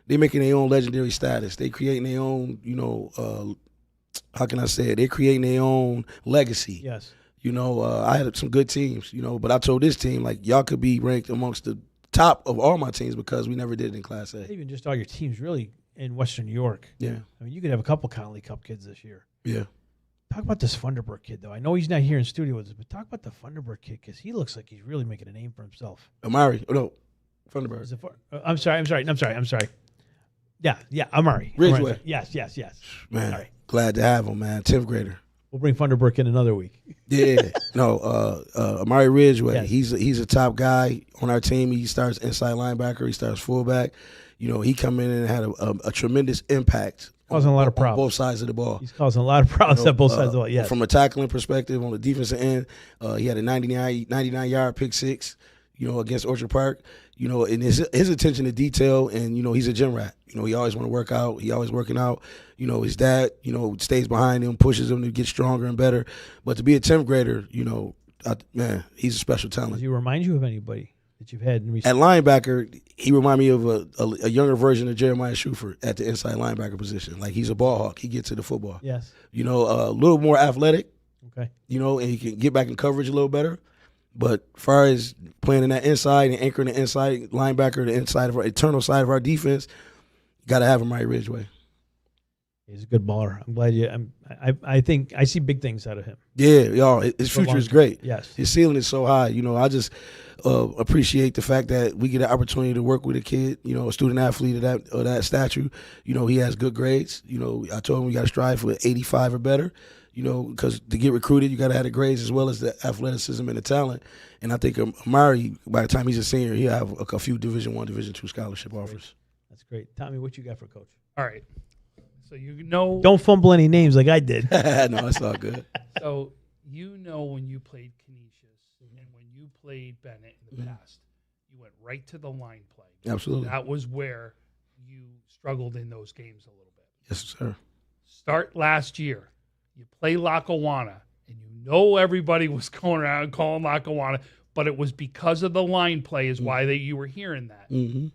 legendary status. They creating their own, you know, how can I say it? They're creating their own legacy. Yes. You know, I had some good teams, you know, but I told this team, like, y'all could be ranked amongst the top of all my teams because we never did it in Class A. Even just all your teams really in Western New York. Yeah. I mean, you could have a couple Connolly Cup kids this year. Yeah. Talk about this Funderburg kid, though. I know he's not here in studio with us, but talk about the Funderburg kid because he looks like he's really making a name for himself. Amari. Oh, no. Funderburg. Is it I'm sorry. Yeah, Amari. Ridgeway. Amari. Yes. Man, Sorry. glad to have him, man. 10th grader. We'll bring Funderburg in another week. Yeah. No, Amari Ridgeway. Yes. He's a top guy on our team. He starts inside linebacker. He starts fullback. You know, he come in and had a tremendous impact. Causing a lot of on problems. both sides of the ball. He's causing a lot of problems You know, at both sides of the ball. Yes. From a tackling perspective, on the defensive end, he had a 99-yard pick six, you know, against Orchard Park. You know, and his attention to detail, and, you know, he's a gym rat. You know, he always want to work out. He always working out. You know, his dad, you know, stays behind him, pushes him to get stronger and better. But to be a 10th grader, you know, man, he's a special talent. Does he remind you of anybody that you've had in recent? At linebacker, he remind me of a younger version of Jeremiah Shuford at the inside linebacker position. Like, he's a ball hawk. He gets to the football. Yes. You know, a little more athletic. Okay. You know, and he can get back in coverage a little better. But as far as playing in that inside and anchoring the inside linebacker, the inside of our internal side of our defense, you got to have him right Ridgeway. He's a good baller. I'm glad you. I think I see big things out of him. Yeah, y'all, his future is great. Yes. His ceiling is so high. You know, I just appreciate the fact that we get an opportunity to work with a kid, you know, a student athlete of that stature. You know, he has good grades. You know, I told him we got to strive for 85 or better. You know, because to get recruited, you got to have the grades as well as the athleticism and the talent. And I think Amari, by the time he's a senior, he'll have a few Division I, Division II scholarship offers. That's great. Tommy, what you got for Coach? All right. So you know. Don't fumble any names like I did. No, it's all good. So you know when you played Canisius and when you played Bennett in the past, you went right to the line play. Absolutely. That was where you struggled in those games a little bit. Yes, sir. Start last year. You play Lackawanna, and you know everybody was going around calling Lackawanna, but it was because of the line play is why you were hearing that. Mm-hmm.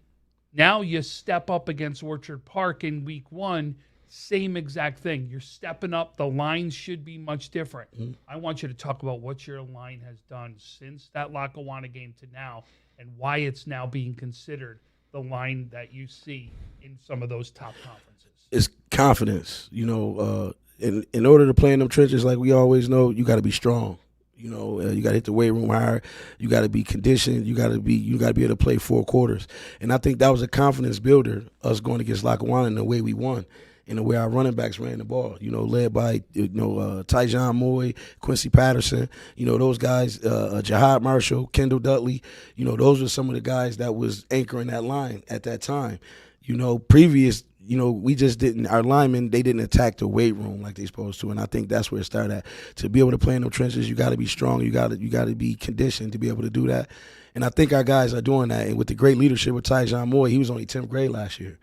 Now you step up against Orchard Park in week 1, same exact thing. You're stepping up. The lines should be much different. Mm-hmm. I want you to talk about what your line has done since that Lackawanna game to now and why it's now being considered the line that you see in some of those top conferences. It's confidence, you know. In order to play in them trenches, like we always know, you got to be strong. You know, you got to hit the weight room hard. You got to be conditioned. You got to be able to play 4 quarters. And I think that was a confidence builder, us going against Lackawanna and the way we won, and the way our running backs ran the ball. You know, led by Tyjon Moy, Quincy Patterson. You know, those guys, Jahad Marshall, Kendall Dudley. You know, those were some of the guys that was anchoring that line at that time. You know, previous. You know, we just didn't. Our linemen, they didn't attack the weight room like they supposed to, and I think that's where it started at. To be able to play in them trenches, you got to be strong. You got to be conditioned to be able to do that. And I think our guys are doing that. And with the great leadership of Tyjon Moy, he was only 10th grade last year.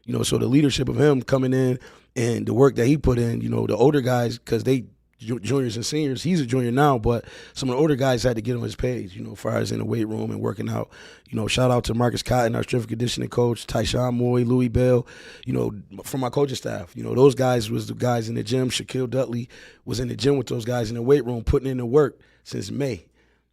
You know, so the leadership of him coming in and the work that he put in, you know, the older guys, because they juniors and seniors. He's a junior now, but some of the older guys had to get on his page, as far as in the weight room and working out. Shout out to Marcus Cotton, our strength and conditioning coach, Tyshawn Moy, Louis Bell, from my coaching staff. Those guys was the guys in the gym. Shaquille Dudley was in the gym with those guys in the weight room putting in the work since May.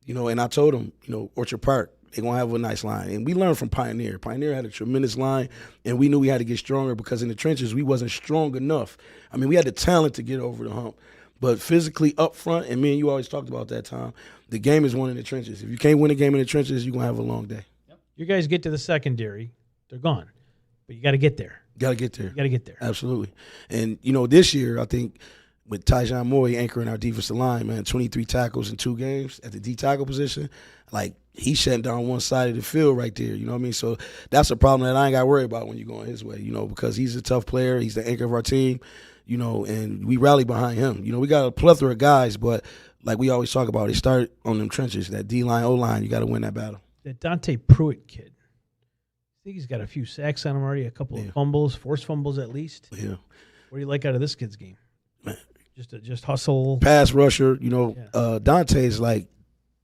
And I told them, Orchard Park, they're going to have a nice line. And we learned from Pioneer. Pioneer had a tremendous line, and we knew we had to get stronger because in the trenches we wasn't strong enough. I mean, we had the talent to get over the hump. But physically up front, and me and you always talked about that, Tom, the game is won in the trenches. If you can't win a game in the trenches, you're going to have a long day. Yep. You guys get to the secondary, they're gone. But you got to get there. Got to get there. You got to get there. Absolutely. And, this year, I think with Tyjon Moy anchoring our defensive line, man, 23 tackles in 2 games at the D tackle position, he's shutting down one side of the field right there, you know what I mean? So that's a problem that I ain't got to worry about when you're going his way, because he's a tough player. He's the anchor of our team, and we rally behind him. We got a plethora of guys, but like we always talk about, they start on them trenches, that D-line, O-line, you got to win that battle. That Dante Pruitt kid, I think he's got a few sacks on him already, a couple of fumbles, forced fumbles at least. Yeah. What do you like out of this kid's game? Man. Just hustle. Pass rusher, Dante's like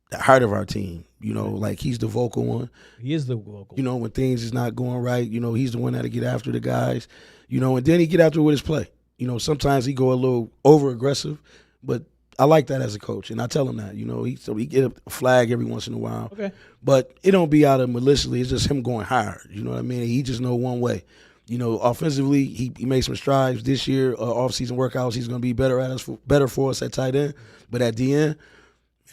the heart of our team. He's the vocal one. He is the vocal. When things is not going right, he's the one that'll get after the guys. And then he get after it with his play. Sometimes he go a little over aggressive, but I like that as a coach, and I tell him that. He get a flag every once in a while. Okay. But it don't be out of maliciously. It's just him going hard. You know what I mean? He just know one way. Offensively, he made some strides this year. Off-season workouts, he's going to be better for us at tight end. But at the end,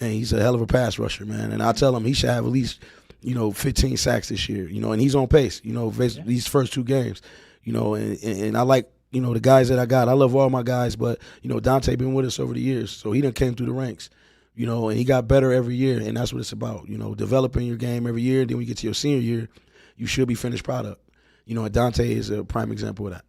man, he's a hell of a pass rusher, man. And I tell him he should have at least, 15 sacks this year. And he's on pace. These first 2 games. And I like, the guys that I got. I love all my guys, but Dante been with us over the years, so he done came through the ranks. And he got better every year, and that's what it's about. Developing your game every year. Then when you get to your senior year, you should be finished product. And Dante is a prime example of that.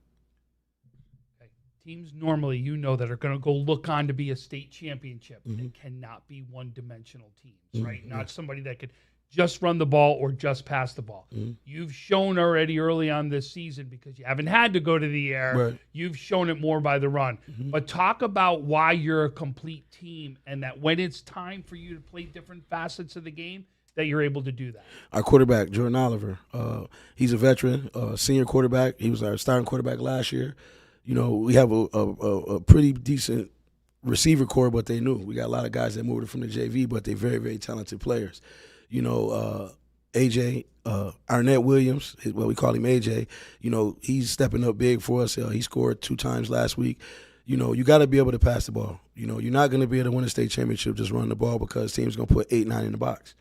Okay. Teams normally, that are going to go look on to be a state championship, it cannot be one-dimensional teams, right? Not somebody that could just run the ball or just pass the ball. You've shown already early on this season, because you haven't had to go to the air, right. You've shown it more by the run. But talk about why you're a complete team, and that when it's time for you to play different facets of the game, that you're able to do that. Our quarterback, Jordan Oliver, he's a veteran, senior quarterback. He was our starting quarterback last year. We have a pretty decent receiver core, but they knew. We got a lot of guys that moved from the JV, but they're very, very talented players. AJ, Arnett Williams, we call him AJ, he's stepping up big for us. He scored 2 times last week. You got to be able to pass the ball. You're not going to be able to win a state championship just running the ball, because teams going to put 8, 9 in the box.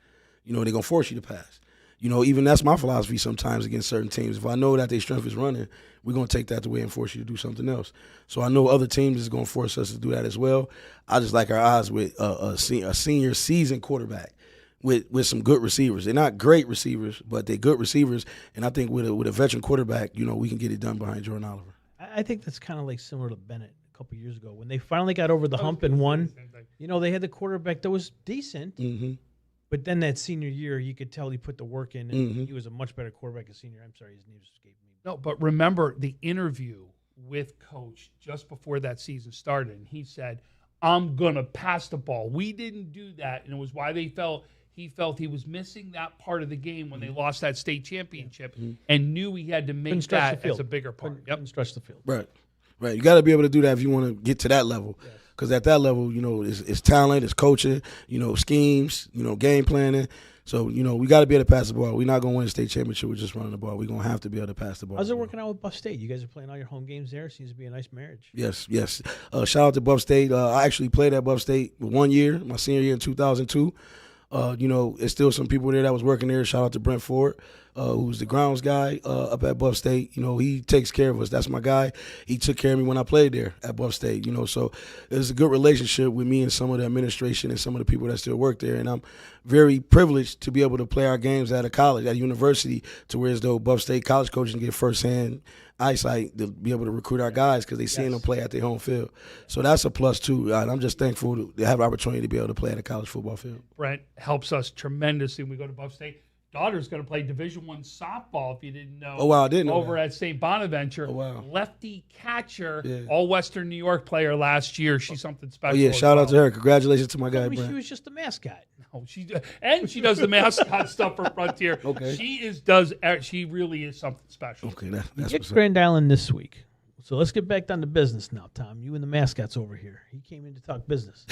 They're going to force you to pass. Even that's my philosophy sometimes against certain teams. If I know that their strength is running, we're going to take that away and force you to do something else. So I know other teams is going to force us to do that as well. I just like our odds with a senior seasoned quarterback with some good receivers. They're not great receivers, but they're good receivers. And I think with a veteran quarterback, we can get it done behind Jordan Oliver. I think that's kind of like similar to Bennett a couple years ago. When they finally got over the hump and won, they had the quarterback that was decent. Mm-hmm. But then that senior year, you could tell he put the work in, and he was a much better quarterback as senior. I'm sorry, his name escaped me. No, but remember the interview with Coach just before that season started, and he said, I'm going to pass the ball. We didn't do that, and it was why he felt he was missing that part of the game when they lost that state championship, and knew he had to make that as a bigger part. Couldn't stretch the field. Right. You got to be able to do that if you want to get to that level. Yes. Because at that level, it's talent, it's coaching, schemes, game planning. So, we got to be able to pass the ball. We're not going to win a state championship with just running the ball. We're going to have to be able to pass the ball. How's it working out with Buff State? You guys are playing all your home games there. Seems to be a nice marriage. Yes. Shout out to Buff State. I actually played at Buff State 1 year, my senior year in 2002. There's still some people there that was working there. Shout out to Brent Ford, who's the grounds guy up at Buff State. He takes care of us. That's my guy. He took care of me when I played there at Buff State. So there's a good relationship with me and some of the administration and some of the people that still work there. And I'm very privileged to be able to play our games at a college, at a university, to where as though Buff State college coaches can get firsthand eyesight to be able to recruit our guys because they seeing them play at their home field. So that's a plus too. And I'm just thankful to have an opportunity to be able to play at a college football field. Brent helps us tremendously when we go to Buff State. daughter's going to play Division I softball, if you didn't know. Oh, wow, I didn't know Over that. at St. Bonaventure. Oh, wow. Lefty catcher, Yeah. all-Western New York player last year. She's something special. Oh, yeah, as shout well. out to her. Congratulations to my guy, Told me she Brent. was just a mascot. Oh, she does the mascot stuff for Frontier. Okay. She really is something special. Okay, that's Get what's up. Grand Island this week. So let's get back down to business now, Tom. You and the mascots over here. He came in to talk business.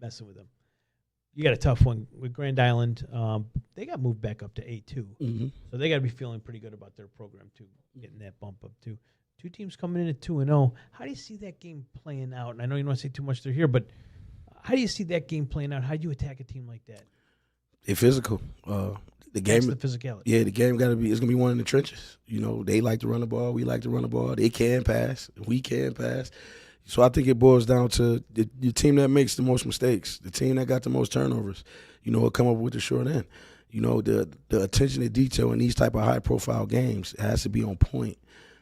Messing with him. You got a tough one with Grand Island. They got moved back up to A2. Mm-hmm. So they got to be feeling pretty good about their program, too, getting that bump up, too. Two teams coming in at 2-0. How do you see that game playing out? And I know you don't want to say too much they're here, but how do you see that game playing out? How do you attack a team like that? They're physical. The game, That's the physicality. yeah, the game it's gonna be one in the trenches. You know, they like to run the ball, we like to run the ball. They can pass, we can pass. So I think it boils down to the team that makes the most mistakes, the team that got the most turnovers. You know, will come up with the short end. You know, the attention to detail in these type of high profile games has to be on point.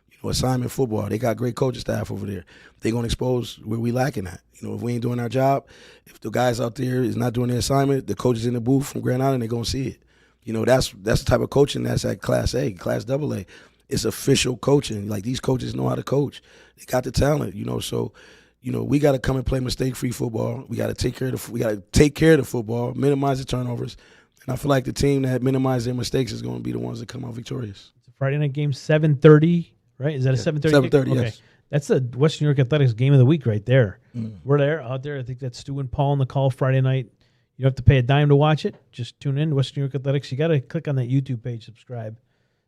You know, assignment football, they got great coaching staff over there. They're gonna expose where we lacking at. You know, if we ain't doing our job, if the guys out there is not doing their assignment, the coaches in the booth from Grand Island, they're gonna see it. You know, that's the type of coaching that's at Class A, Class AA. It's official coaching. Like, these coaches know how to coach. They got the talent, you know. So, you know, we got to come and play mistake-free football. We got to take care of the football, minimize the turnovers. And I feel like the team that minimizes their mistakes is going to be the ones that come out victorious. It's a Friday night game, 7:30, right? Is that a 7:30? 7:30, yes. That's the Western New York Athletics game of the week right there. Mm. We're there, out there. I think that's Stu and Paul on the call Friday night. You don't have to pay a dime to watch it. Just tune in to Western New York Athletics. You got to click on that YouTube page, subscribe.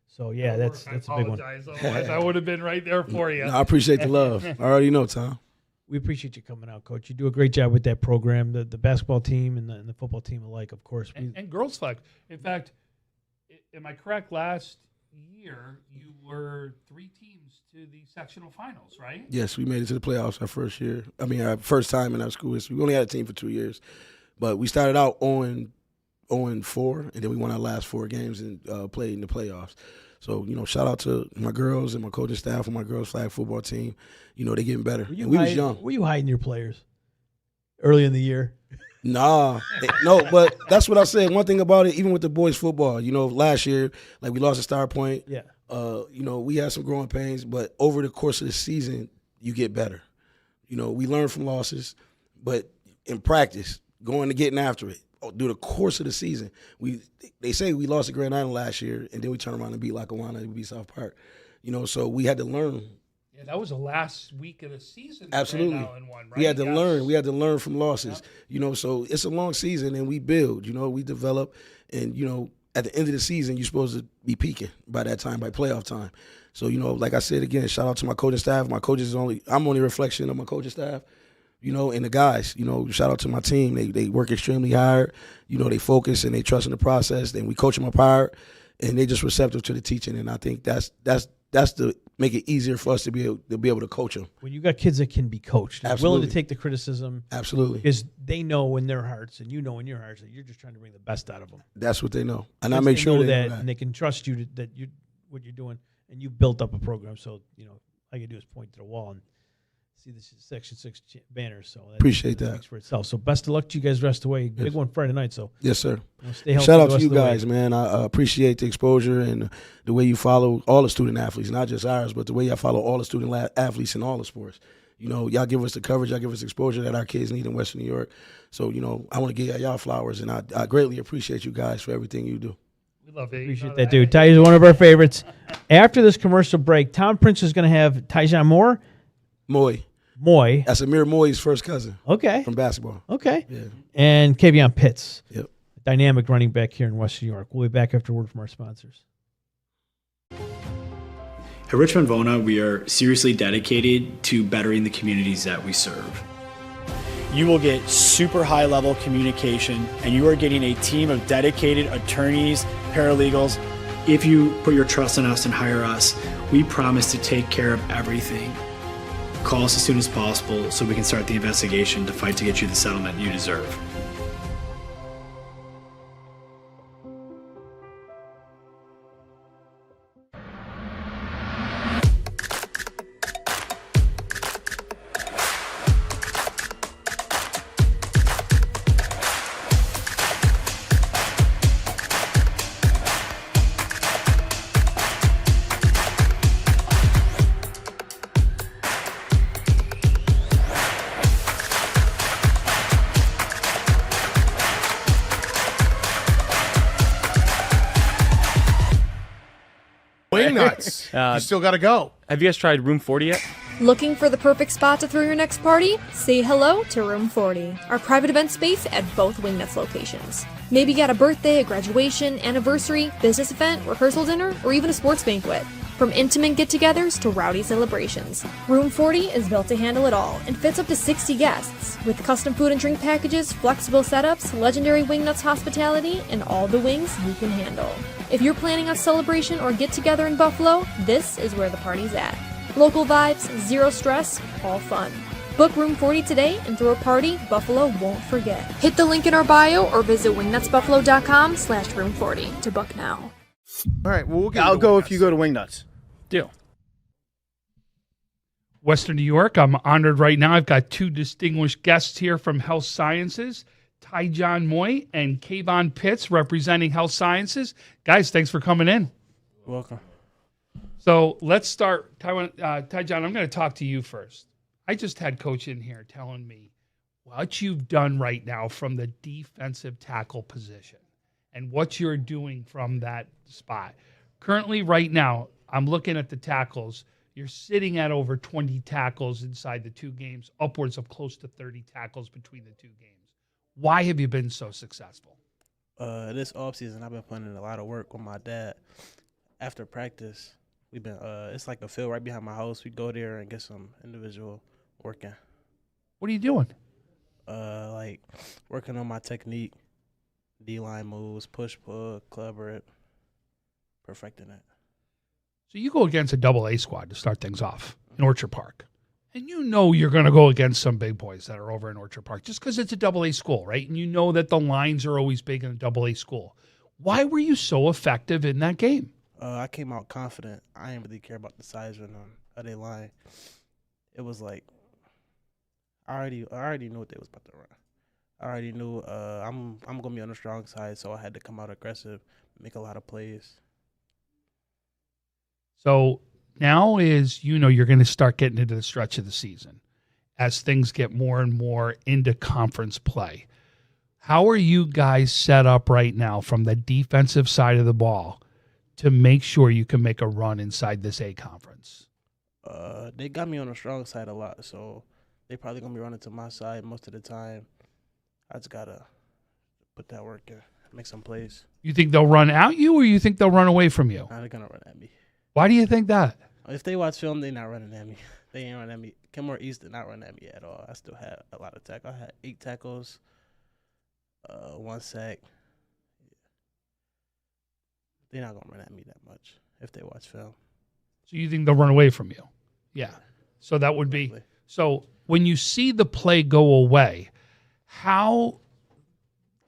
So, yeah, that's a big one. Otherwise I would have been right there for you. No, I appreciate the love. I already know, Tom. We appreciate you coming out, Coach. You do a great job with that program, the basketball team and the football team alike, of course. And girls flag. In fact, am I correct? Last year, you were 3 teams to the sectional finals, right? Yes, we made it to the playoffs our first year. I mean, our first time in our school history. We only had a team for 2 years. But we started out 0-4, and then we won our last 4 games and played in the playoffs. So, you know, shout out to my girls and my coaching staff and my girls flag football team. You know, they're getting better. And we was young. Were you hiding your players early in the year? Nah. No, but that's what I said. One thing about it, even with the boys football, you know, last year, like, we lost a star point. Yeah. You know, we had some growing pains, but over the course of the season, you get better. You know, we learn from losses, but in practice, going to getting after it. Through the course of the season, they say we lost to Grand Island last year, and then we turned around and beat Lackawanna and beat South Park. You know, so we had to learn. Yeah, that was the last week of the season. Absolutely. Grand Island won, right? We had to Yes. learn. We had to learn from losses. Yep. You know, so it's a long season, and we build. You know, we develop, and you know, at the end of the season, you're supposed to be peaking by that time, by playoff time. So, you know, like I said again, shout out to my coaching staff. My coaches I'm only a reflection of my coaching staff. You know, and the guys, you know, shout out to my team. They work extremely hard. You know, they focus and they trust in the process. Then we coach them up hard, and they just receptive to the teaching. And I think that's to make it easier for us to be able to coach them. When you got kids that can be coached, they're willing Absolutely. to take the criticism. Absolutely. Because they know in their hearts, and you know in your hearts, that you're just trying to bring the best out of them. That's what they know. And I Because make they sure know they that, know that. and they can trust you that you what you're doing, and you've built up a program. So, you know, all you can do is point to the wall and see the Section 6 banners. So Appreciate that. speaks for itself. So best of luck to you guys rest away. Big one Friday night. So Yes, sir. stay healthy. Shout out the to you rest of the way. guys, man. I appreciate the exposure and the way you follow all the student athletes, not just ours, but the way y'all follow all the student athletes in all the sports. You know, y'all give us the coverage, y'all give us exposure that our kids need in Western New York. So, you know, I want to give y'all flowers, and I greatly appreciate you guys for everything you do. We love it. Appreciate that, dude. Ty is one of our favorites. After this commercial break, Tom Prince is going to have Tyjon Moy. That's Amir Moy's first cousin Okay. from basketball. Okay. Yeah. And Kavion Pitts. Yep. Dynamic running back here in Western New York. We'll be back after a word from our sponsors. At Richmond Vona, we are seriously dedicated to bettering the communities that we serve. You will get super high level communication, and you are getting a team of dedicated attorneys, paralegals. If you put your trust in us and hire us, we promise to take care of everything. Call us as soon as possible so we can start the investigation to fight to get you the settlement you deserve. Wingnuts. You still got to go. Have you guys tried Room 40 yet? Looking for the perfect spot to throw your next party? Say hello to Room 40, our private event space at both Wingnuts locations. Maybe you got a birthday, a graduation, anniversary, business event, rehearsal dinner, or even a sports banquet. From intimate get-togethers to rowdy celebrations, Room 40 is built to handle it all and fits up to 60 guests. With custom food and drink packages, flexible setups, legendary Wingnuts hospitality, and all the wings you can handle. If you're planning a celebration or get-together in Buffalo, this is where the party's at. Local vibes, zero stress, all fun. Book Room 40 today and throw a party Buffalo won't forget. Hit the link in our bio or visit wingnutsbuffalo.com/room40 to book now. All right, well, I'll go if you go to Wingnuts. Deal. Western New York, I'm honored right now. I've got two distinguished guests here from Health Sciences, Ty John Moy and Kayvon Pitts, representing Health Sciences. Guys, thanks for coming in. Welcome. So let's start. Ty John, I'm going to talk to you first. I just had Coach in here telling me what you've done right now from the defensive tackle position and what you're doing from that spot. Currently, right now, I'm looking at the tackles. You're sitting at over 20 tackles inside the two games, upwards of close to 30 tackles between the two games. Why have you been so successful? This offseason, I've been putting in a lot of work with my dad. After practice, we've been it's like a field right behind my house. We go there and get some individual working. What are you doing? Like working on my technique, D-line moves, push, pull, club rip, perfecting it. So you go against a double-A squad to start things off in Orchard Park. And you know you're going to go against some big boys that are over in Orchard Park just because it's a double-A school, right? And you know that the lines are always big in a double-A school. Why were you so effective in that game? I came out confident. I didn't really care about the size of their line. It was like I already knew what they was about to run. I already knew I'm gonna be on the strong side, so I had to come out aggressive, make a lot of plays. So now you're going to start getting into the stretch of the season as things get more and more into conference play. How are you guys set up right now from the defensive side of the ball to make sure you can make a run inside this A conference? They got me on the strong side a lot, so they probably gonna be running to my side most of the time. I just gotta put that work in, make some plays. You think they'll run at you, or you think they'll run away from you? Nah, they're gonna run at me. Why do you think that? If they watch film, they're not running at me. They ain't running at me. Kenmore East did not run at me at all. I still had a lot of tackles. I had 8 tackles, 1 sack. They're not gonna run at me that much if they watch film. So you think they'll run away from you? Yeah. So that would be – so when you see the play go away, how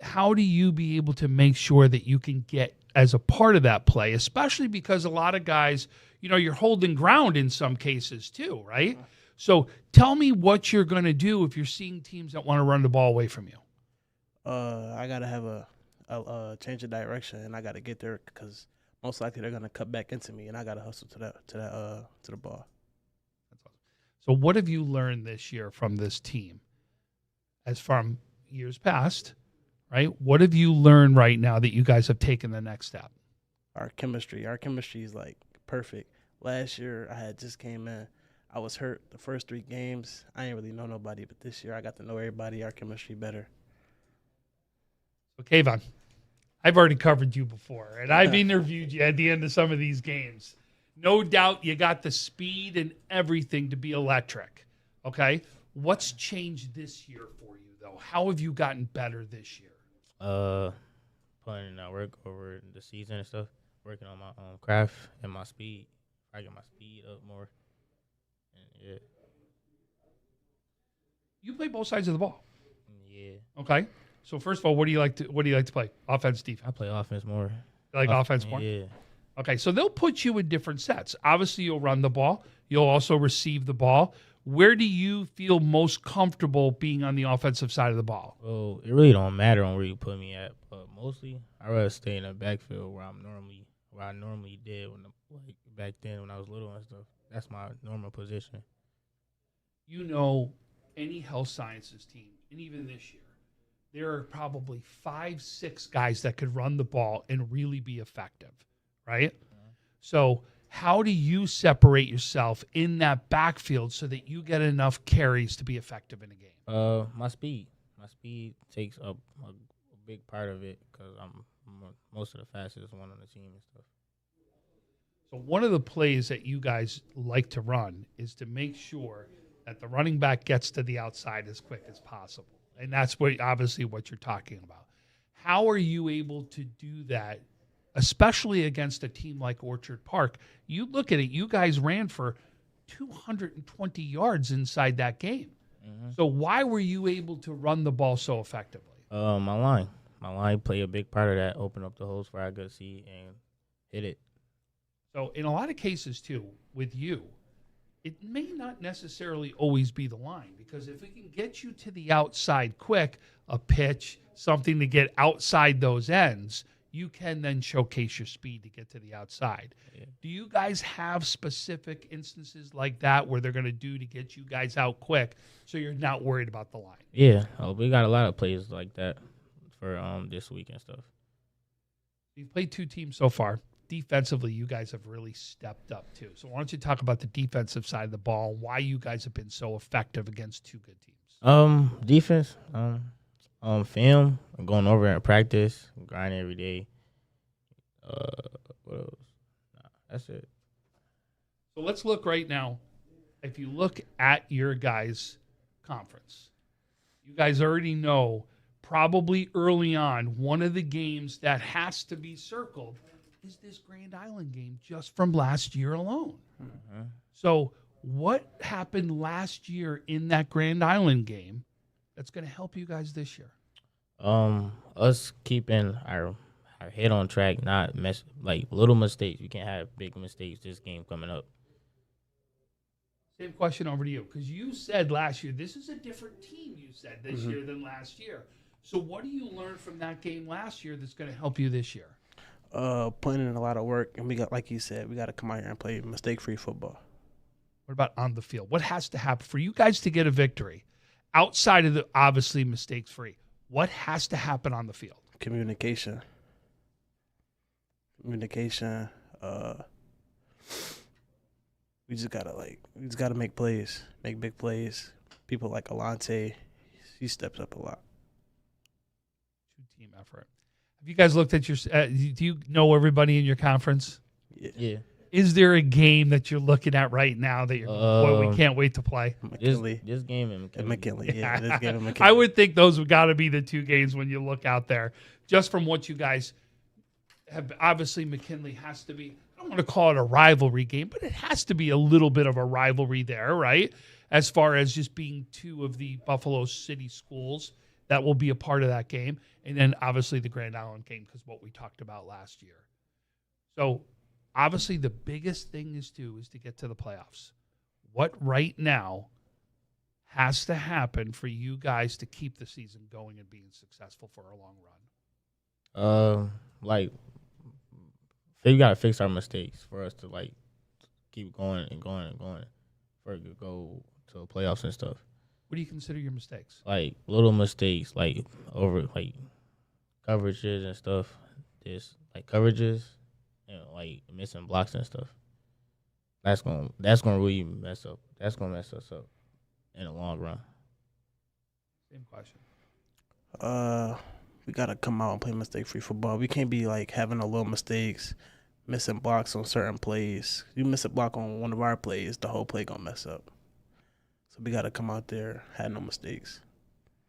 do you be able to make sure that you can get as a part of that play, especially because a lot of guys, you're holding ground in some cases too, right? So tell me what you're going to do if you're seeing teams that want to run the ball away from you. I got to have a change of direction, and I got to get there because most likely they're going to cut back into me, and I got to hustle to the ball. That's awesome. So what have you learned this year from this team as from years past, right? What have you learned right now that you guys have taken the next step? Our chemistry is like perfect. Last year I had just came in. I was hurt the first 3 games. I didn't really know nobody, but this year I got to know everybody. Our chemistry better. So Kayvon, I've already covered you before, and I've interviewed you at the end of some of these games. No doubt you got the speed and everything to be electric, okay? What's changed this year for you, though? How have you gotten better this year? Putting in that work over the season and stuff, working on my craft and my speed. I get my speed up more. And yeah. You play both sides of the ball. Yeah. Okay. So first of all, what do you like to play? Offense, defense? I play offense more. You like offense more? Yeah. Okay, so they'll put you in different sets. Obviously, you'll run the ball. You'll also receive the ball. Where do you feel most comfortable being on the offensive side of the ball? Well, it really don't matter on where you put me at, but mostly I rather stay in the backfield where I normally did back then when I was little and stuff. That's my normal position. Any health sciences team, and even this year, there are probably 5-6 guys that could run the ball and really be effective, right? Mm-hmm. So how do you separate yourself in that backfield so that you get enough carries to be effective in a game? My speed. My speed takes up a big part of it because I'm most of the fastest one on the team and stuff. So one of the plays that you guys like to run is to make sure that the running back gets to the outside as quick as possible. And that's obviously what you're talking about. How are you able to do that, especially against a team like Orchard Park? You look at it, you guys ran for 220 yards inside that game. Mm-hmm. So why were you able to run the ball so effectively? My line played a big part of that, open up the holes for I could see and hit it. So in a lot of cases, too, with you, it may not necessarily always be the line, because if we can get you to the outside quick, a pitch, something to get outside those ends, you can then showcase your speed to get to the outside. Yeah. Do you guys have specific instances like that where they're going to do to get you guys out quick so you're not worried about the line? Yeah, we got a lot of plays like that for this week and stuff. You've played 2 teams so far. Defensively, you guys have really stepped up too. So why don't you talk about the defensive side of the ball and why you guys have been so effective against 2 good teams? Defense, film, I'm going over it in practice, grinding every day. What else? Nah, that's it. So let's look right now. If you look at your guys' conference, you guys already know probably early on one of the games that has to be circled is this Grand Island game just from last year alone. Mm-hmm. So what happened last year in that Grand Island game that's going to help you guys this year? Us keeping our head on track, not little mistakes. We can't have big mistakes this game coming up. Same question over to you, because you said last year this is a different team. You said this year than last year. So what do you learn from that game last year that's going to help you this year? Putting in a lot of work, and we got, like you said, we got to come out here and play mistake-free football. What about on the field? What has to happen for you guys to get a victory outside of the obviously mistakes-free? What has to happen on the field? Communication. We just gotta make plays, make big plays. People like Alante, he steps up a lot. 2-team effort. Have you guys looked at your? Do you know everybody in your conference? Yeah. Is there a game that you're looking at right now that you're boy, we can't wait to play? McKinley. This game and McKinley. Yeah, this game and McKinley. I would think those have got to be the 2 games when you look out there, just from what you guys have. Obviously, McKinley has to be. I don't want to call it a rivalry game, but it has to be a little bit of a rivalry there, right? As far as just being 2 of the Buffalo City schools that will be a part of that game. And then obviously the Grand Island game, because what we talked about last year. So obviously the biggest thing is to get to the playoffs. What right now has to happen for you guys to keep the season going and being successful for a long run? We got to fix our mistakes for us to keep going and going and going for it to go to the playoffs and stuff. What do you consider your mistakes? Little mistakes, over coverages and stuff. Just coverages and missing blocks and stuff. That's gonna really mess up. That's gonna mess us up in the long run. Same question. We gotta come out and play mistake-free football. We can't be having a little mistakes, missing blocks on certain plays. You miss a block on one of our plays, the whole play gonna mess up. So we got to come out there, had no mistakes.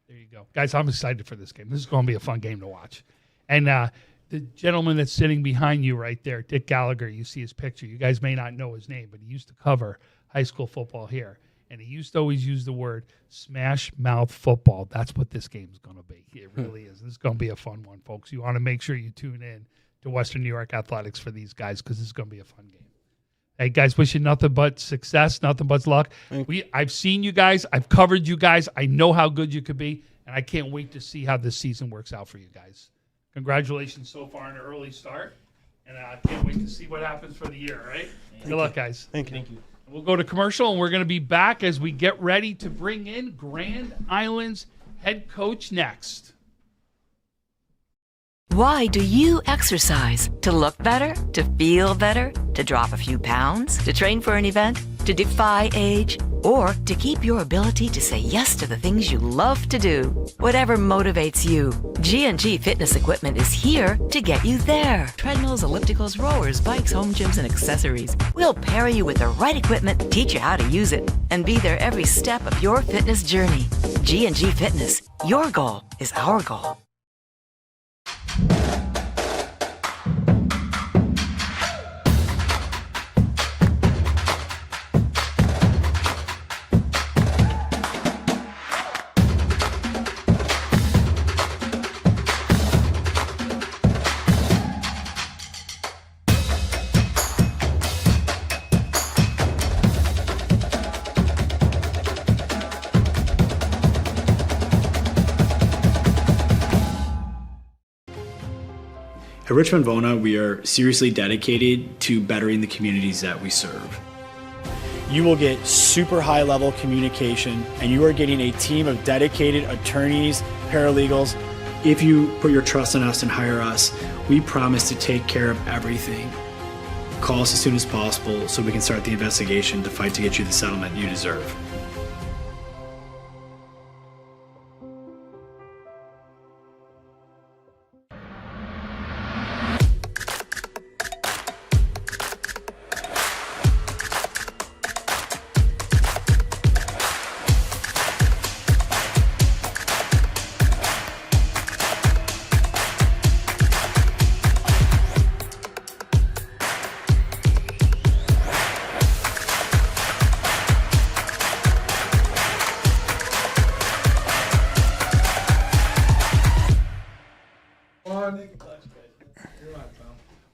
There you go. Guys, I'm excited for this game. This is going to be a fun game to watch. And the gentleman that's sitting behind you right there, Dick Gallagher, you see his picture. You guys may not know his name, but he used to cover high school football here. And he used to always use the word smash mouth football. That's what this game is going to be. It really is. This is going to be a fun one, folks. You want to make sure you tune in to Western New York Athletics for these guys, because this is going to be a fun game. Hey, guys, wish you nothing but success, nothing but luck. I've seen you guys. I've covered you guys. I know how good you could be, and I can't wait to see how this season works out for you guys. Congratulations so far on an early start, and I can't wait to see what happens for the year, all right? Good luck, guys. Thank you. We'll go to commercial, and we're going to be back as we get ready to bring in Grand Island's head coach next. Why do you exercise? To look better? To feel better? To drop a few pounds? To train for an event? To defy age? Or to keep your ability to say yes to the things you love to do? Whatever motivates you, G&G Fitness Equipment is here to get you there. Treadmills, ellipticals, rowers, bikes, home gyms, and accessories. We'll pair you with the right equipment, teach you how to use it, and be there every step of your fitness journey. G&G Fitness. Your goal is our goal. At Richmond Vona, we are seriously dedicated to bettering the communities that we serve. You will get super high level communication, and you are getting a team of dedicated attorneys, paralegals. If you put your trust in us and hire us, we promise to take care of everything. Call us as soon as possible so we can start the investigation to fight to get you the settlement you deserve.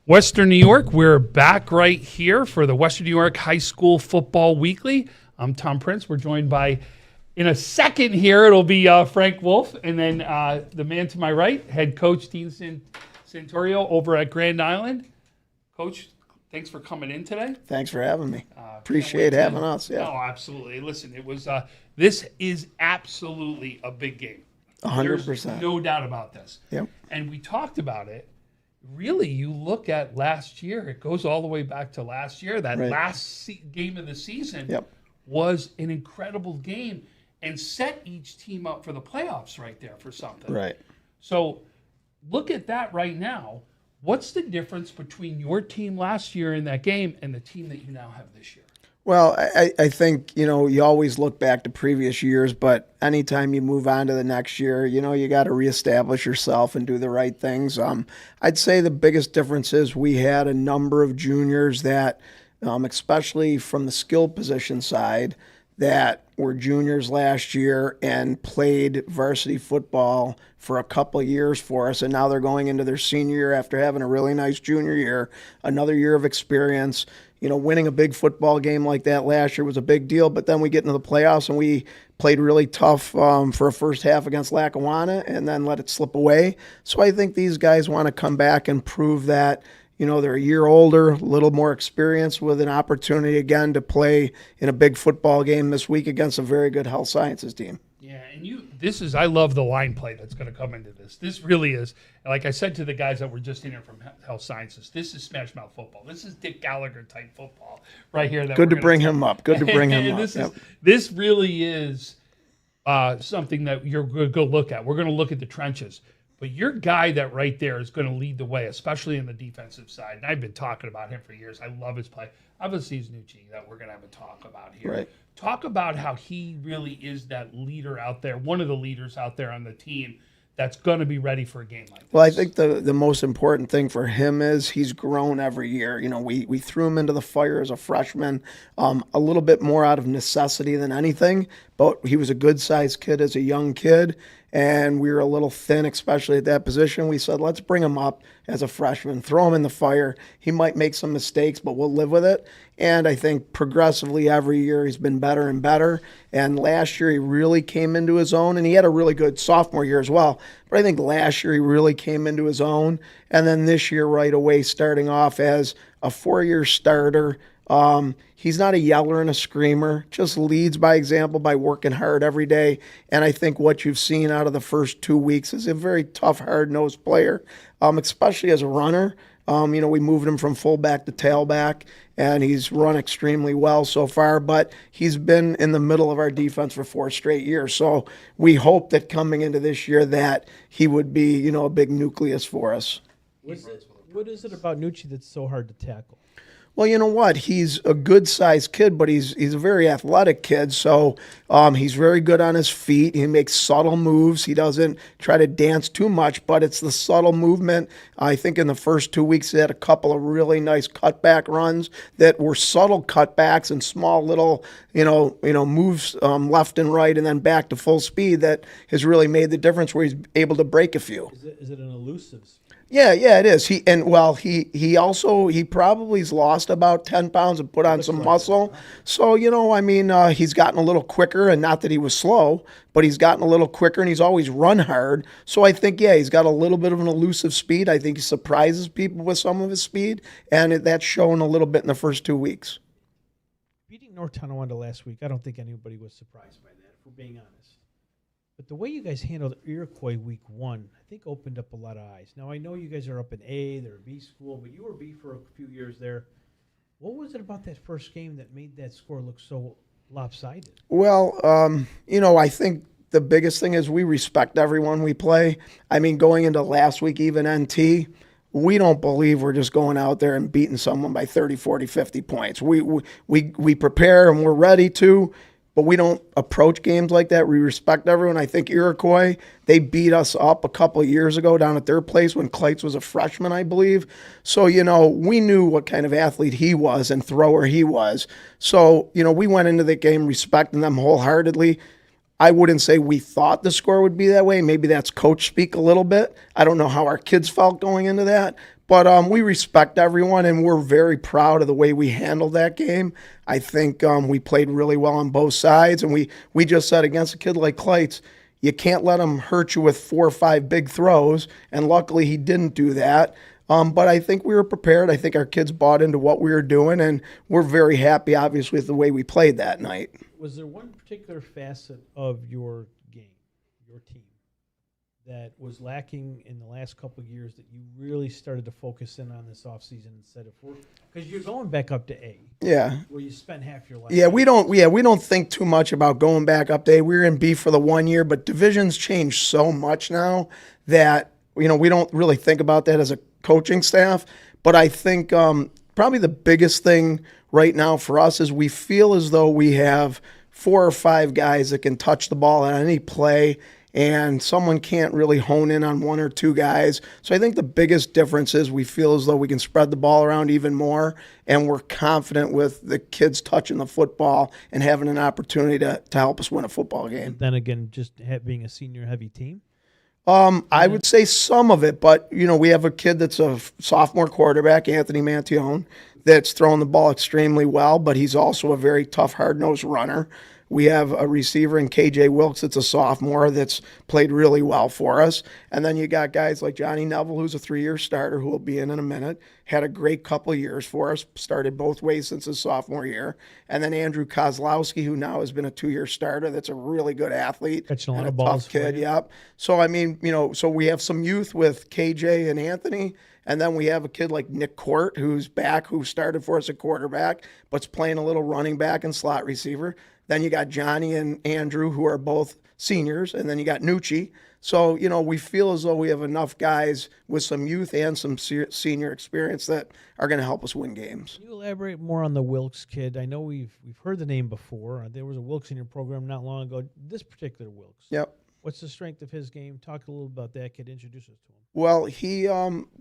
Western New York, we're back right here for the Western New York High School Football Weekly. I'm Tom Prince. We're joined by, in a second here, it'll be Frank Wolf, and then the man to my right, head coach Dean Santoro over at Grand Island. Coach, thanks for coming in today. Thanks for having me. Appreciate having us. Yeah. No, absolutely. Listen, it was. This is absolutely a big game. 100%. There's no doubt about this. Yep. And we talked about it. Really, you look at last year, it goes all the way back to last year. That last game of the season was an incredible game and set each team up for the playoffs right there for something. Right. So look at that right now. What's the difference between your team last year in that game and the team that you now have this year? Well, I think, you always look back to previous years, but anytime you move on to the next year, you got to reestablish yourself and do the right things. I'd say the biggest difference is we had a number of juniors that, especially from the skill position side, that were juniors last year and played varsity football for a couple of years for us, and now they're going into their senior year after having a really nice junior year, another year of experience. Winning a big football game like that last year was a big deal, but then we get into the playoffs and we played really tough for a first half against Lackawanna and then let it slip away. So I think these guys want to come back and prove that, they're a year older, a little more experienced, with an opportunity again to play in a big football game this week against a very good health sciences team. Yeah, and I love the line play that's going to come into this. This really is, like I said to the guys that were just in here from Health Sciences, this is Smash Mouth football. This is Dick Gallagher type football right here. Good to bring him up. Good to bring him up. This really is something that you're going to go look at. We're going to look at the trenches. But your guy that right there is going to lead the way, especially in the defensive side. And I've been talking about him for years. I love his play. Obviously, he's Nucci that we're going to have a talk about here. Right. Talk about how he really is that leader out there, one of the leaders out there on the team that's going to be ready for a game like this. Well, I think the most important thing for him is he's grown every year. We threw him into the fire as a freshman, a little bit more out of necessity than anything, but he was a good-sized kid as a young kid, and we were a little thin, especially at that position. We said, let's bring him up as a freshman, throw him in the fire. He might make some mistakes, but we'll live with it. And I think progressively every year he's been better and better. And last year he really came into his own, and he had a really good sophomore year as well. But I think last year he really came into his own. And then this year right away starting off as a 4-year starter, He's not a yeller and a screamer, just leads by example by working hard every day. And I think what you've seen out of the first 2 weeks is a very tough, hard-nosed player, especially as a runner. We moved him from fullback to tailback, and he's run extremely well so far, but he's been in the middle of our defense for 4 straight years. So we hope that coming into this year that he would be, a big nucleus for us. What is it about Nucci that's so hard to tackle? Well, you know what? He's a good-sized kid, but he's a very athletic kid. So he's very good on his feet. He makes subtle moves. He doesn't try to dance too much, but it's the subtle movement. I think in the first 2 weeks he had a couple of really nice cutback runs that were subtle cutbacks and small little, moves left and right and then back to full speed that has really made the difference where he's able to break a few. Is it an elusive speed? Yeah, it is. He probably's lost about 10 pounds and put on some muscle. So, he's gotten a little quicker, and not that he was slow, but he's gotten a little quicker, and he's always run hard. So I think, he's got a little bit of an elusive speed. I think he surprises people with some of his speed, and that's shown a little bit in the first 2 weeks. Beating North Tonawanda last week, I don't think anybody was surprised by that, if we're being honest. But the way you guys handled Iroquois week 1, I think opened up a lot of eyes. Now, I know you guys are up in A, they're a B school, but you were B for a few years there. What was it about that first game that made that score look so lopsided? Well, I think the biggest thing is we respect everyone we play. I mean, going into last week, even NT, we don't believe we're just going out there and beating someone by 30, 40, 50 points. We prepare and we're ready to, but we don't approach games like that. We respect everyone. I think Iroquois, they beat us up a couple of years ago down at their place when Kleitz was a freshman, I believe. So, we knew what kind of athlete he was and thrower he was. So, we went into the game respecting them wholeheartedly. I wouldn't say we thought the score would be that way. Maybe that's coach speak a little bit. I don't know how our kids felt going into that. But we respect everyone, and we're very proud of the way we handled that game. I think we played really well on both sides, and we just said against a kid like Kleitz, you can't let him hurt you with 4 or 5 big throws, and luckily he didn't do that. But I think we were prepared. I think our kids bought into what we were doing, and we're very happy, obviously, with the way we played that night. Was there one particular facet of your game, your team, that was lacking in the last couple of years that you really started to focus in on this offseason instead of because you're going back up to A. Yeah. Where you spent half your life. Yeah, we don't think too much about going back up to A. We were in B for the 1 year, but divisions change so much now that we don't really think about that as a coaching staff. But I think probably the biggest thing right now for us is we feel as though we have 4 or 5 guys that can touch the ball at any play, and someone can't really hone in on 1 or 2 guys. So I think the biggest difference is we feel as though we can spread the ball around even more, and we're confident with the kids touching the football and having an opportunity to help us win a football game. Then again, just being a senior-heavy team? I would say some of it, but, we have a kid that's a sophomore quarterback, Anthony Mantione, that's throwing the ball extremely well, but he's also a very tough, hard-nosed runner. We have a receiver in KJ Wilkes that's a sophomore that's played really well for us. And then you got guys like Johnny Neville, who's a 3-year starter, who will be in a minute. Had a great couple of years for us, started both ways since his sophomore year. And then Andrew Kozlowski, who now has been a 2-year starter, that's a really good athlete. Catching a lot and of a balls tough kid, yep. So, so we have some youth with KJ and Anthony. And then we have a kid like Nick Court, who's back, who started for us at quarterback, but's playing a little running back and slot receiver. Then you got Johnny and Andrew, who are both seniors, and then you got Nucci. So, we feel as though we have enough guys with some youth and some senior experience that are going to help us win games. Can you elaborate more on the Wilkes kid? I know we've heard the name before. There was a Wilkes in your program not long ago. This particular Wilkes. Yep. What's the strength of his game? Talk a little about that kid. Introduce us to him. Well, he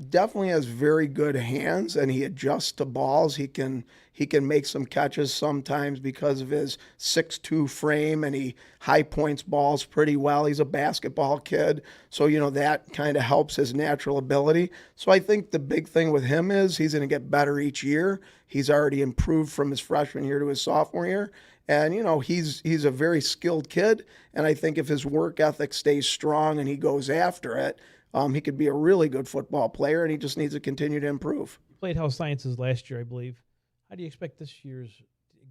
definitely has very good hands, and he adjusts to balls. He can make some catches sometimes because of his 6'2" frame, and he high points balls pretty well. He's a basketball kid, so that kind of helps his natural ability. So I think the big thing with him is he's going to get better each year. He's already improved from his freshman year to his sophomore year. And, he's a very skilled kid, and I think if his work ethic stays strong and he goes after it, he could be a really good football player, and he just needs to continue to improve. You played Health Sciences last year, I believe. How do you expect this year's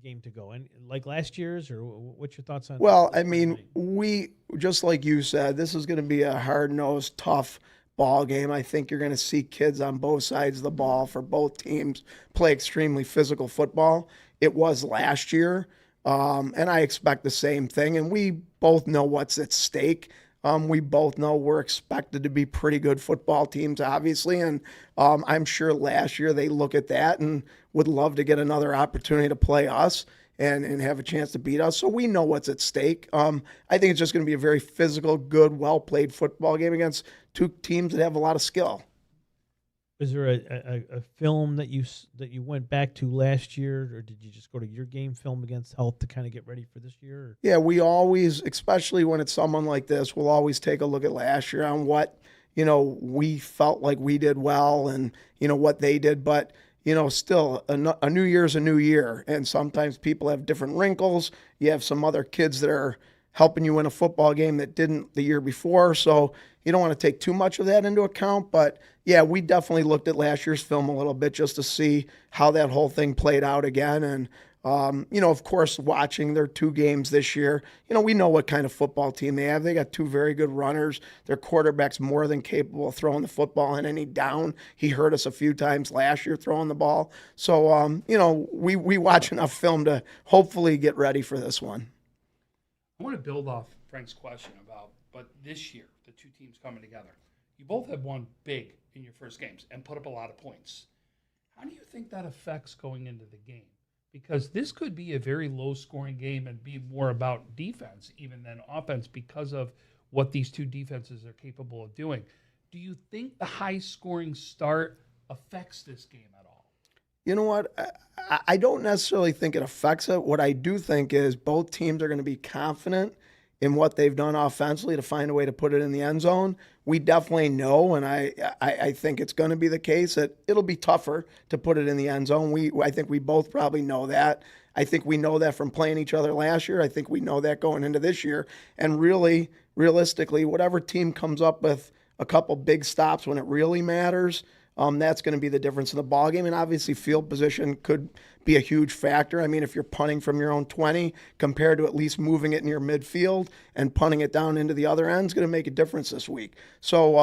game to go? And like last year's, or what's your thoughts on? Well, I mean, we just like you said, this is going to be a hard-nosed, tough ball game. I think you're going to see kids on both sides of the ball for both teams play extremely physical football. It was last year, and I expect the same thing. And we both know what's at stake. We both know we're expected to be pretty good football teams, obviously, and I'm sure last year they look at that and would love to get another opportunity to play us and have a chance to beat us. So we know what's at stake. I think it's just going to be a very physical, good, well-played football game against two teams that have a lot of skill. Is there a film that you went back to last year, or did you just go to your game film against Health to kind of get ready for this year? Or? Yeah, we always, especially when it's someone like this, we'll always take a look at last year on what, we felt like we did well and, what they did. But, still, a new year's a new year. And sometimes people have different wrinkles. You have some other kids that are helping you win a football game that didn't the year before. So you don't want to take too much of that into account. But, yeah, we definitely looked at last year's film a little bit just to see how that whole thing played out again. And, of course, watching their two games this year, we know what kind of football team they have. They got two very good runners. Their quarterback's more than capable of throwing the football on any down. He hurt us a few times last year throwing the ball. So, we watch enough film to hopefully get ready for this one. I want to build off Frank's question but this year, the two teams coming together, you both have won big in your first games and put up a lot of points. How do you think that affects going into the game? Because this could be a very low-scoring game and be more about defense even than offense because of what these two defenses are capable of doing. Do you think the high-scoring start affects this game at all? You know what? I don't necessarily think it affects it. What I do think is both teams are going to be confident in what they've done offensively to find a way to put it in the end zone. We definitely know, and I think it's going to be the case, that it'll be tougher to put it in the end zone. I think we both probably know that. I think we know that from playing each other last year. I think we know that going into this year. And really, realistically, whatever team comes up with a couple big stops when it really matters, that's going to be the difference in the ballgame. And obviously, field position could be a huge factor. I mean, if you're punting from your own 20 compared to at least moving it near midfield and punting it down into the other end is going to make a difference this week. So,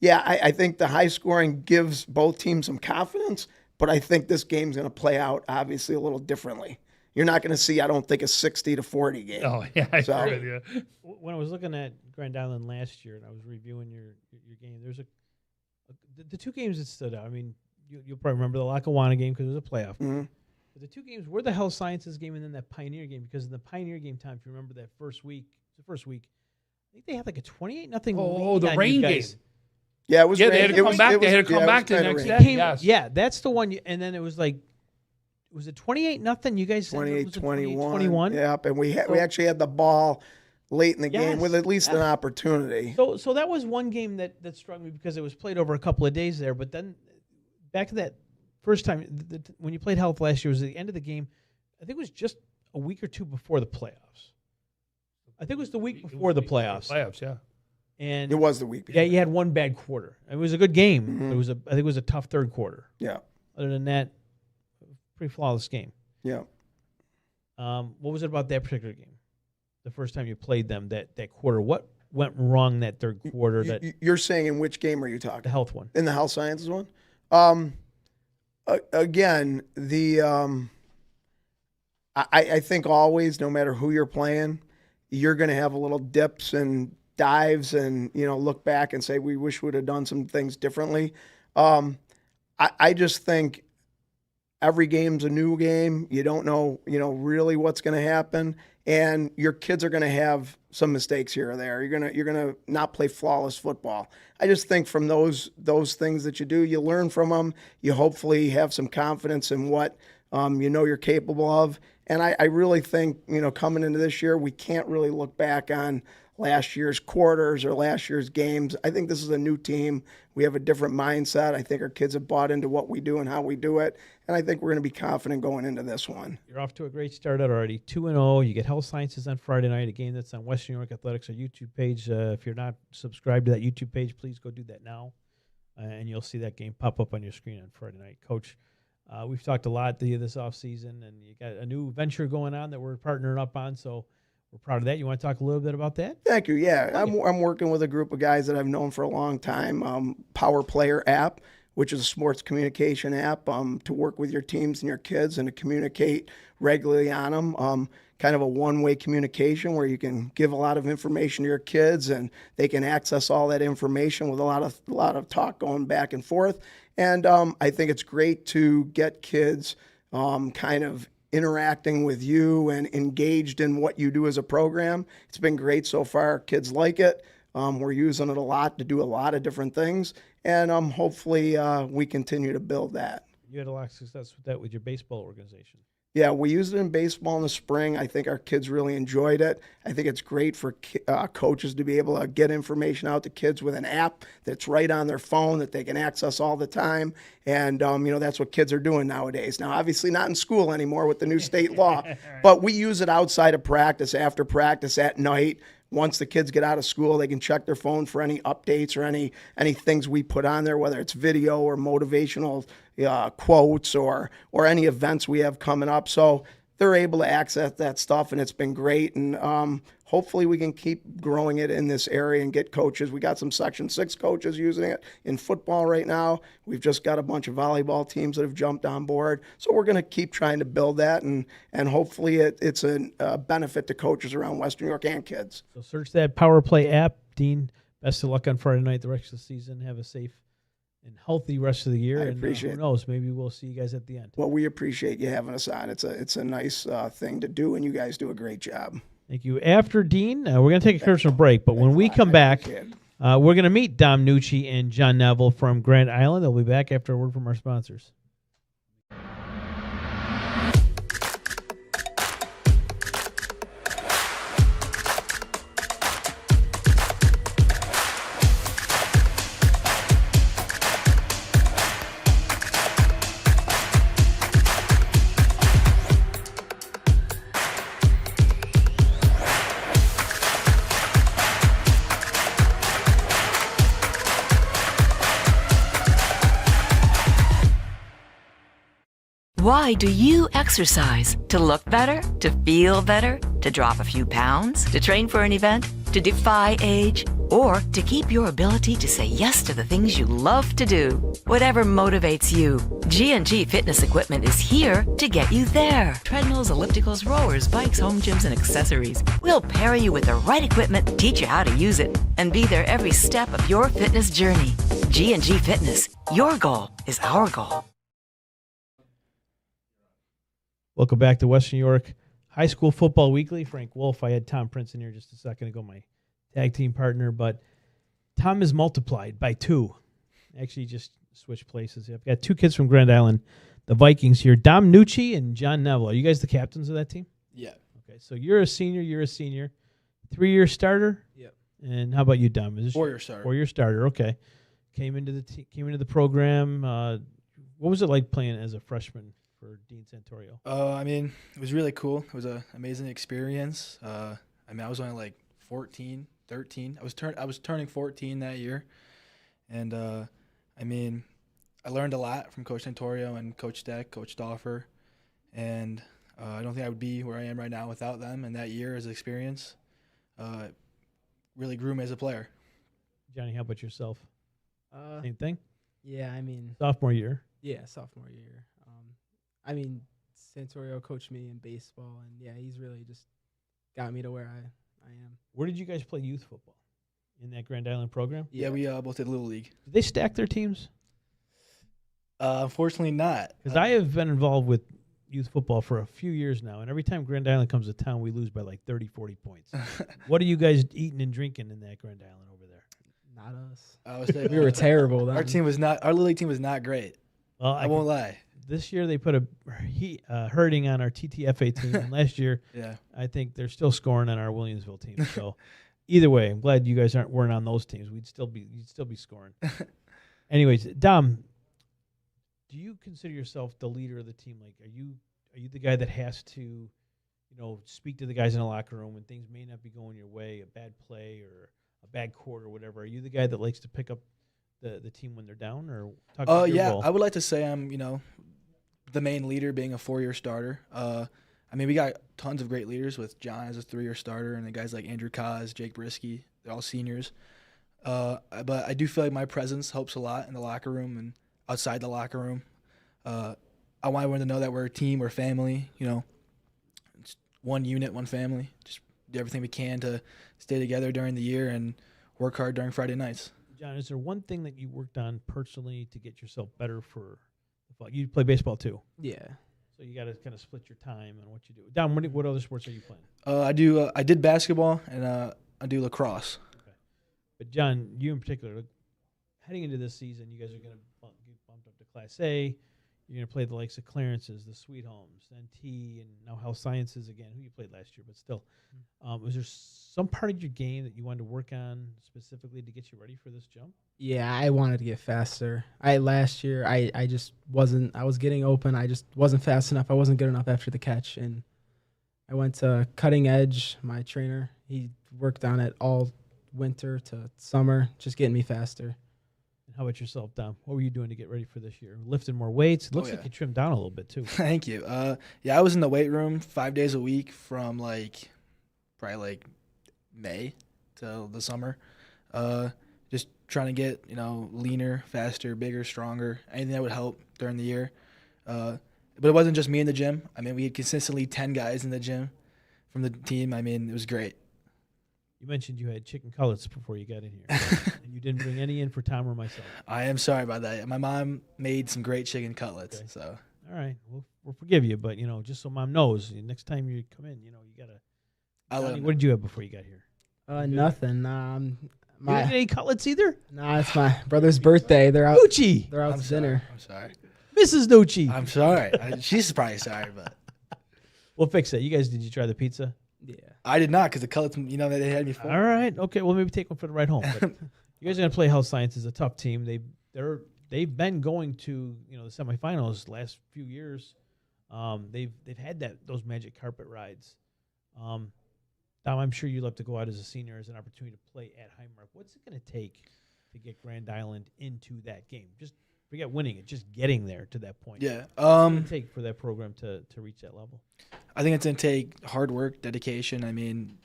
I think the high scoring gives both teams some confidence, but I think this game's going to play out obviously a little differently. You're not going to see, I don't think, a 60-40 game. Oh, yeah, I agree with you. When I was looking at Grand Island last year and I was reviewing your game, there's the two games that stood out. I mean, you'll probably remember the Lackawanna game because it was a playoff. Mm-hmm. But the two games were the Health Sciences game and then that Pioneer game, because in the Pioneer game time, if you remember that first week, I think they had like a 28-0 lead. Oh, the rain game. Yeah, it was. Yeah, they had to come back. They had to come back the next day. Yes. Yeah, that's the one. And then it was like, was it 28-0? You guys 28-21. Yep, and we actually had the ball late in the game with at least an opportunity. So that was one game that struck me because it was played over a couple of days there. But then back to that first time when you played Health last year, was at the end of the game. I think it was just a week or two before the playoffs. I think it was the week before the playoffs. Yeah. And it was the week before. Yeah, you had one bad quarter. It was a good game. Mm-hmm. I think it was a tough third quarter. Yeah. Other than that, pretty flawless game. Yeah. What was it about that particular game? The first time you played them, that quarter, what went wrong that third quarter? You're saying in which game are you talking? The Health one. In the Health Sciences one? Again, I think always, no matter who you're playing, you're going to have a little dips and dives and, look back and say, we wish we would have done some things differently. I just think every game's a new game. You don't know, really what's going to happen. And your kids are going to have some mistakes here or there. You're going to not play flawless football. I just think from those things that you do, you learn from them. You hopefully have some confidence in what you're capable of. And I really think, coming into this year, we can't really look back on last year's quarters or last year's games. I think this is a new team. We have a different mindset. I think our kids have bought into what we do and how we do it. And I think we're going to be confident going into this one. You're off to a great start already. 2-0. You get Health Sciences on Friday night, a game that's on Western New York Athletics, our YouTube page. If you're not subscribed to that YouTube page, please go do that now. And you'll see that game pop up on your screen on Friday night. Coach, We've talked a lot to you this offseason, and you got a new venture going on that we're partnering up on, so we're proud of that. You want to talk a little bit about that? Thank you. Yeah, I'm working with a group of guys that I've known for a long time. Power Player app, which is a sports communication app to work with your teams and your kids and to communicate regularly on them. Kind of a one-way communication where you can give a lot of information to your kids and they can access all that information with a lot of talk going back and forth. And I think it's great to get kids kind of interacting with you and engaged in what you do as a program. It's been great so far. Kids like it. We're using it a lot to do a lot of different things, and hopefully we continue to build that. You had a lot of success with that with your baseball organization. Yeah, we used it in baseball in the spring. I think our kids really enjoyed it. I think it's great for coaches to be able to get information out to kids with an app that's right on their phone that they can access all the time. And, that's what kids are doing nowadays. Now, obviously not in school anymore with the new state law, but we use it outside of practice, after practice, at night. Once the kids get out of school, they can check their phone for any updates or any things we put on there, whether it's video or motivational quotes or any events we have coming up. So they're able to access that stuff, and it's been great. And hopefully we can keep growing it in this area and get coaches. We got some Section 6 coaches using it in football right now. We've just got a bunch of volleyball teams that have jumped on board. So we're going to keep trying to build that, and hopefully it's a benefit to coaches around Western New York and kids. So search that Power Play app. Dean, best of luck on Friday night, the rest of the season. Have a safe and healthy rest of the year. I appreciate who knows, maybe we'll see you guys at the end. Well, we appreciate you having us on. It's a nice thing to do, and you guys do a great job. Thank you. After Dean, we're going to take a commercial break, but when we come back, we're going to meet Dom Nucci and John Neville from Grand Island. They'll be back after a word from our sponsors. Why do you exercise? To look better? To feel better? To drop a few pounds? To train for an event? To defy age? Or to keep your ability to say yes to the things you love to do? Whatever motivates you, G&G Fitness Equipment is here to get you there. Treadmills, ellipticals, rowers, bikes, home gyms, and accessories. We'll pair you with the right equipment, teach you how to use it, and be there every step of your fitness journey. G&G Fitness. Your goal is our goal. Welcome back to Western New York High School Football Weekly. Frank Wolf. I had Tom Prince in here just a second ago, my tag team partner, but Tom is multiplied by 2. Actually, just switched places. I've got 2 kids from Grand Island, the Vikings here, Dom Nucci and John Neville. Are you guys the captains of that team? Yeah. Okay, so you're a senior. 3-year starter? Yep. And how about you, Dom? Is this 4-year starter. 4-year starter, okay. Came into the program. What was it like playing as a freshman for Dean Santorio? It was really cool. It was an amazing experience. I was only like 14, 13. I was turning 14 that year. And, I learned a lot from Coach Santoro and Coach Deck, Coach Stauffer. And I don't think I would be where I am right now without them. And that year as an experience really grew me as a player. Johnny, how about yourself? Same thing? Yeah, sophomore year. Yeah, sophomore year. Santoro coached me in baseball, and yeah, he's really just got me to where I am. Where did you guys play youth football? In that Grand Island program? Yeah, we both did Little League. Did they stack their teams? Unfortunately not. Because I have been involved with youth football for a few years now, and every time Grand Island comes to town, we lose by like 30, 40 points. What are you guys eating and drinking in that Grand Island over there? Not us. I was saying, we were terrible then. Our Little League team was not great. Well, I won't lie. This year they put a hurting on our TTFA team, and last year, I think they're still scoring on our Williamsville team. So, either way, I'm glad you guys weren't on those teams. You'd still be scoring. Anyways, Dom, do you consider yourself the leader of the team? Like, are you the guy that has to, speak to the guys in the locker room when things may not be going your way, a bad play or a bad quarter or whatever? Are you the guy that likes to pick up the team when they're down, or talk about your role? I would like to say I'm, the main leader being a 4-year starter. I mean, we got tons of great leaders with John as a 3-year starter, and the guys like Andrew Kaz, Jake Brisky, they're all seniors. But I do feel like my presence helps a lot in the locker room and outside the locker room. I want everyone to know that we're a team, we're family, you know. It's one unit, one family. Just do everything we can to stay together during the year and work hard during Friday nights. John, is there one thing that you worked on personally to get yourself better for football? You play baseball too. Yeah. So you got to kind of split your time on what you do. Don, what other sports are you playing? I did basketball and I do lacrosse. Okay. But John, you in particular, heading into this season, you guys are going to get bumped up to Class A. You're going to play the likes of Clarence's, the Sweet Homes, NT, and now Health Sciences again, who you played last year, but still. Was there some part of your game that you wanted to work on specifically to get you ready for this jump? Yeah, I wanted to get faster. Last year, I just wasn't. I was getting open. I just wasn't fast enough. I wasn't good enough after the catch, and I went to Cutting Edge. My trainer, he worked on it all winter to summer, just getting me faster. How about yourself, Dom? What were you doing to get ready for this year? Lifting more weights? It looks like you trimmed down a little bit, too. Thank you. Yeah, I was in the weight room 5 days a week from, probably May till the summer. Just trying to get, leaner, faster, bigger, stronger, anything that would help during the year. But it wasn't just me in the gym. I mean, we had consistently 10 guys in the gym from the team. I mean, it was great. You mentioned you had chicken cutlets before you got in here. And you didn't bring any in for Tom or myself. I am sorry about that. My mom made some great chicken cutlets. Okay. So. All right. We'll forgive you, but, just so Mom knows, next time you come in, you got to. What did you have before you got here? Nothing. You didn't eat cutlets either? Nah, it's my brother's birthday. They're out. Nucci! They're out to dinner. I'm sorry. Mrs. Nucci. I'm sorry. She's probably sorry, but. We'll fix it. Did you try the pizza? Yeah. I did not because the cutlets, they had me full. All right. Okay. Well, maybe take one for the ride home. But you guys are going to play Health Sciences, a tough team. They've been going to, the semifinals last few years. They've had those magic carpet rides. Dom, I'm sure you'd love to go out as a senior as an opportunity to play at Highmark. What's it going to take to get Grand Island into that game? Just forget winning it, just getting there to that point. Yeah. What's it going to take for that program to reach that level? I think it's going to take hard work, dedication. I mean,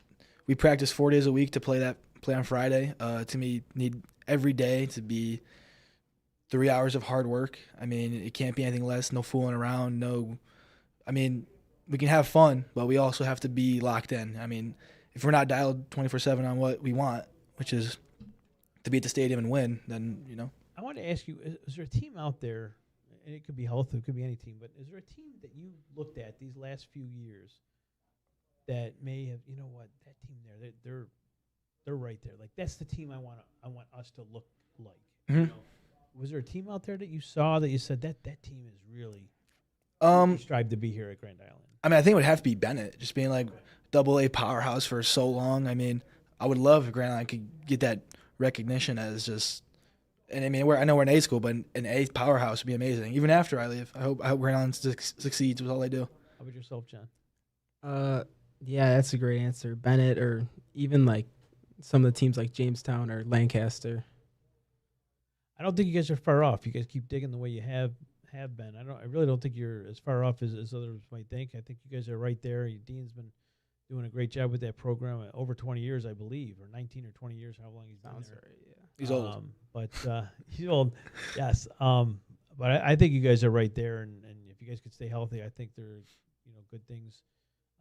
we practice 4 days a week to play on Friday. To me, need every day to be 3 hours of hard work. I mean, it can't be anything less. No fooling around. We can have fun, but we also have to be locked in. I mean, if we're not dialed 24/7 on what we want, which is to be at the stadium and win, then, I want to ask you, is there a team out there, and it could be Health, it could be any team, but is there a team that you looked at these last few years that may have, that team there, they're right there. Like, that's the team I want us to look like. Mm-hmm. Was there a team out there that you saw that you said that team is really strive to be here at Grand Island? I mean, I think it would have to be Bennett, just being like AA powerhouse for so long. I mean, I would love if Grand Island could get that recognition as just. And I mean, I know we're an A school, but an A powerhouse would be amazing. Even after I leave, I hope Grand Island succeeds with all they do. How about yourself, John? Yeah, that's a great answer. Bennett, or even like some of the teams like Jamestown or Lancaster. I don't think you guys are far off. You guys keep digging the way you have been. I really don't think you're as far off as others might think. I think you guys are right there. Dean's been doing a great job with that program over 20 years, I believe, or 19 or 20 years, how long he's been there. Right, yeah. He's old. But he's old, yes. But I think you guys are right there, and if you guys could stay healthy, I think there's good things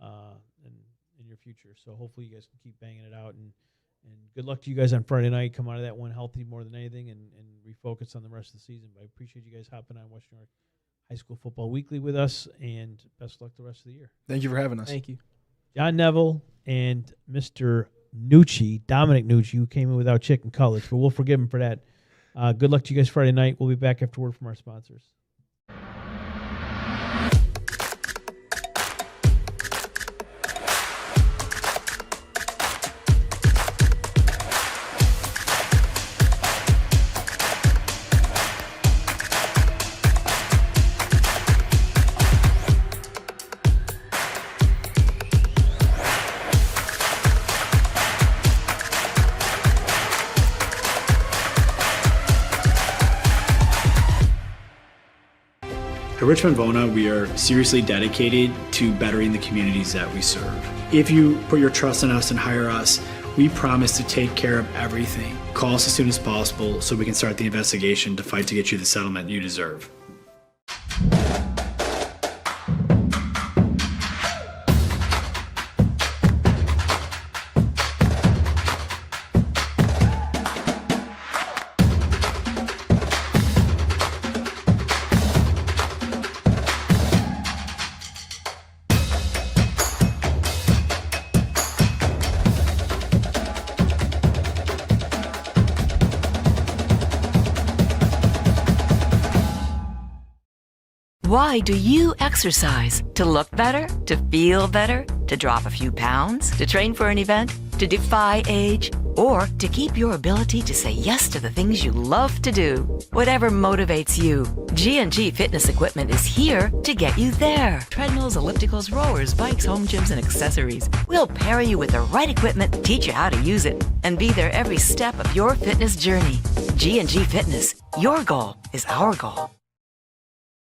in your future. So hopefully you guys can keep banging it out, and good luck to you guys on Friday night. Come out of that one healthy more than anything, and refocus on the rest of the season. But I appreciate you guys hopping on Western York High School Football Weekly with us, and best of luck the rest of the year. Thank you for having us. Thank you. John Neville and Mr. Nucci, Dominic Nucci, who came in without chicken cutlets, but we'll forgive him for that. Good luck to you guys Friday night. We'll be back after word from our sponsors. Richmond Vona, we are seriously dedicated to bettering the communities that we serve. If you put your trust in us and hire us, we promise to take care of everything. Call us as soon as possible so we can start the investigation to fight to get you the settlement you deserve. Why do you exercise? To look better? To feel better? To drop a few pounds? To train for an event? To defy age? Or to keep your ability to say yes to the things you love to do? Whatever motivates you, G&G Fitness Equipment is here to get you there. Treadmills, ellipticals, rowers, bikes, home gyms, and accessories. We'll pair you with the right equipment, teach you how to use it, and be there every step of your fitness journey. G&G Fitness. Your goal is our goal.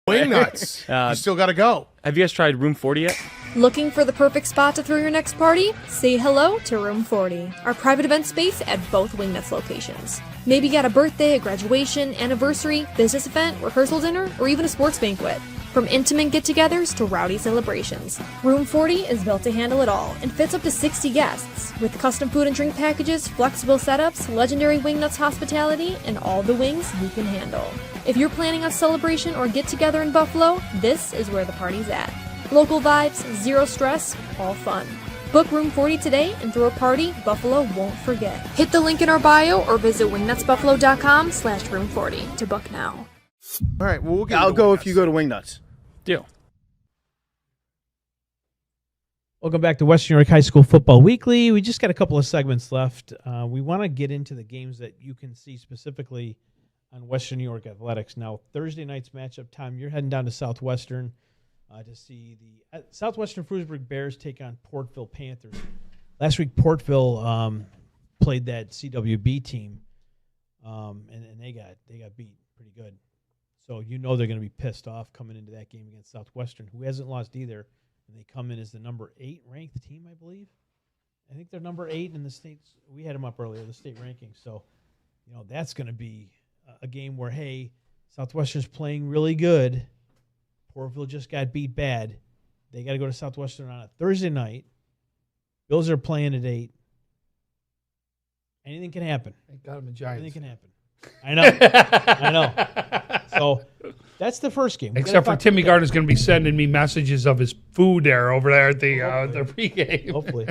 Wing nuts. You still got to go. Have you guys tried Room 40 yet? Looking for the perfect spot to throw your next party? Say hello to Room 40, our private event space at both Wingnuts locations. Maybe you got a birthday, a graduation, anniversary, business event, rehearsal dinner, or even a sports banquet. From intimate get-togethers to rowdy celebrations, Room 40 is built to handle it all and fits up to 60 guests, with custom food and drink packages, flexible setups, legendary Wingnuts hospitality, and all the wings you can handle. If you're planning a celebration or get-together in Buffalo, this is where the party's at. Local vibes, zero stress, all fun. Book Room 40 today and throw a party Buffalo won't forget. Hit the link in our bio or visit wingnutsbuffalo.com/room40 to book now. All right, well, we'll get I'll go if you go to Wingnuts. Deal. Welcome back to Western New York High School Football Weekly. We just got a couple of segments left. We want to get into the games that you can see specifically on Western New York Athletics. Now, Thursday night's matchup time, you're heading down to Southwestern to see the Southwestern Frewsburg Bears take on Portville Panthers. Last week, Portville played that CWB team, and they got beat pretty good. So you know they're going to be pissed off coming into that game against Southwestern, who hasn't lost either. And they come in as the number 8 ranked team, I believe. I think they're number 8 in the states. We had them up earlier, the state rankings. So, you know, that's going to be a game where, hey, Southwestern's playing really good. Portville just got beat bad. They got to go to Southwestern on a Thursday night. Bills are playing at 8. Anything can happen. Thank God I'm a Giants. Anything can happen. I know. I know. So that's the first game. Except for Timmy Gardner's going to be sending me messages of his food there over there at the pregame. Hopefully.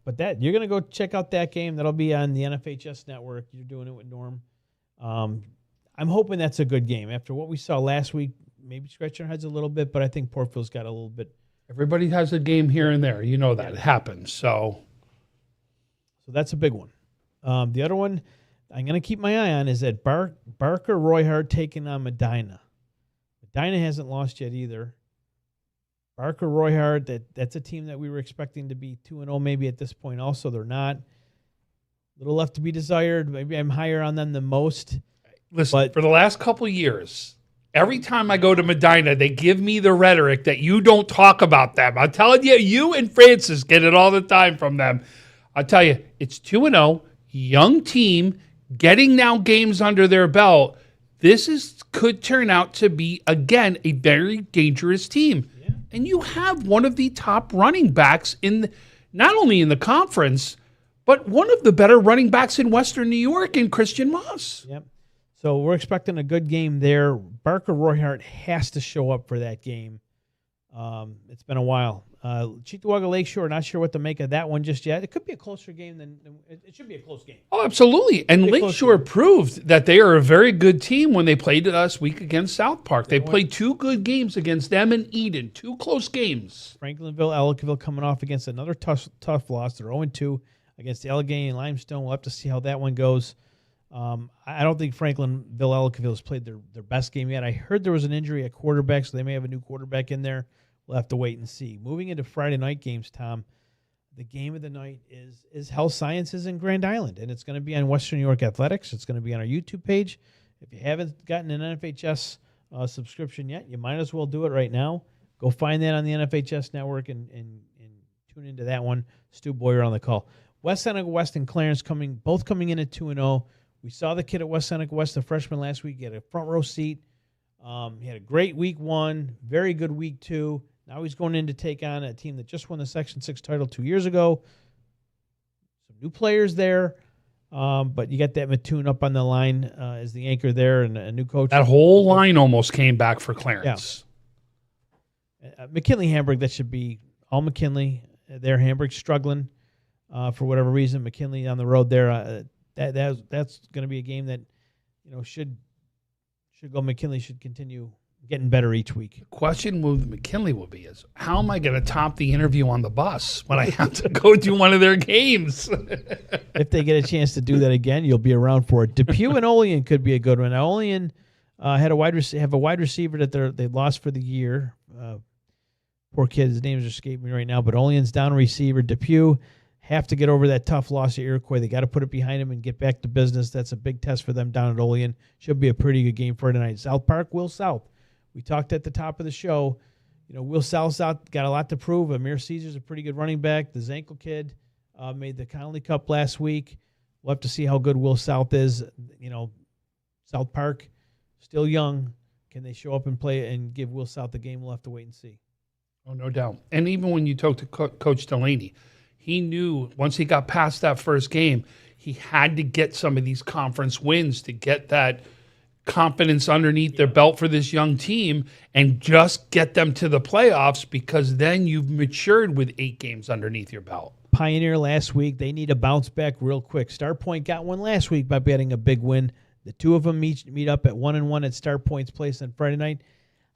But that you're going to go check out that game. That'll be on the NFHS network. You're doing it with Norm. I'm hoping that's a good game. After what we saw last week, maybe scratching our heads a little bit, but I think Portville's got a little bit. Everybody has a game here and there. You know that. It happens. So that's a big one. The other one I'm going to keep my eye on is that Barker Royhart taking on Medina. Medina hasn't lost yet either. Barker Royhart, that's a team that we were expecting to be 2-0 maybe at this point. Also, they're not. A little left to be desired. Maybe I'm higher on them than most. Listen, for the last couple of years, every time I go to Medina, they give me the rhetoric that you don't talk about them. I'm telling you, you and Francis get it all the time from them. I'll tell you, it's 2-0, young team, getting now games under their belt. This could turn out to be, again, a very dangerous team. Yeah. And you have one of the top running backs not only in the conference, but one of the better running backs in Western New York in Christian Moss. Yep. So we're expecting a good game there. Barker Royhart has to show up for that game. It's been a while. Cheektowaga Lakeshore, not sure what to make of that one just yet. It could be a closer game than it should be a close game. Oh, absolutely. And Lakeshore proved that they are a very good team when they played last week against South Park. They played 2 good games against them and Eden, 2 close games. Franklinville, Ellicottville coming off against another tough loss. They're 0-2 against the Allegheny and Limestone. We'll have to see how that one goes. I don't think Franklinville, Ellicottville has played their best game yet. I heard there was an injury at quarterback, so they may have a new quarterback in there. We'll have to wait and see. Moving into Friday night games, Tom, the game of the night is Health Sciences in Grand Island, and it's going to be on Western New York Athletics. It's going to be on our YouTube page. If you haven't gotten an NFHS subscription yet, you might as well do it right now. Go find that on the NFHS network and tune into that one. Stu Boyer on the call. West Seneca West and Clarence both coming in at 2-0. We saw the kid at West Seneca West, the freshman last week. He had a front row seat. He had a great week 1, very good week 2. Now he's going in to take on a team that just won the Section 6 title 2 years ago. Some new players there. But you got that Mattoon up on the line as the anchor there and a new coach. That whole line almost came back for Clarence. Yeah. McKinley Hamburg, that should be all McKinley. There, Hamburg struggling for whatever reason. McKinley on the road there. That's going to be a game that should go. McKinley should continue getting better each week. The question with McKinley will be is, how am I going to top the interview on the bus when I have to go to one of their games? If they get a chance to do that again, you'll be around for it. Depew and Olean could be a good one. Now, Olean have a wide receiver that they lost for the year. Poor kid, his name is escaping me right now, but Olean's down a receiver. Depew have to get over that tough loss at Iroquois. They got to put it behind them and get back to business. That's a big test for them down at Olean. Should be a pretty good game for tonight. South Park, Will South. We talked at the top of the show. Will South's out, got a lot to prove. Amir Caesar's a pretty good running back. The Zankel kid made the Connolly Cup last week. We'll have to see how good Will South is. South Park, still young. Can they show up and play and give Will South the game? We'll have to wait and see. Oh, no doubt. And even when you talk to Coach Delaney, he knew once he got past that first game, he had to get some of these conference wins to get that confidence underneath their belt for this young team and just get them to the playoffs, because then you've matured with 8 games underneath your belt. Pioneer last week, they need a bounce back real quick. Star Point got one last week by getting a big win. The two of them meet up at 1-1 at Star Point's place on Friday night.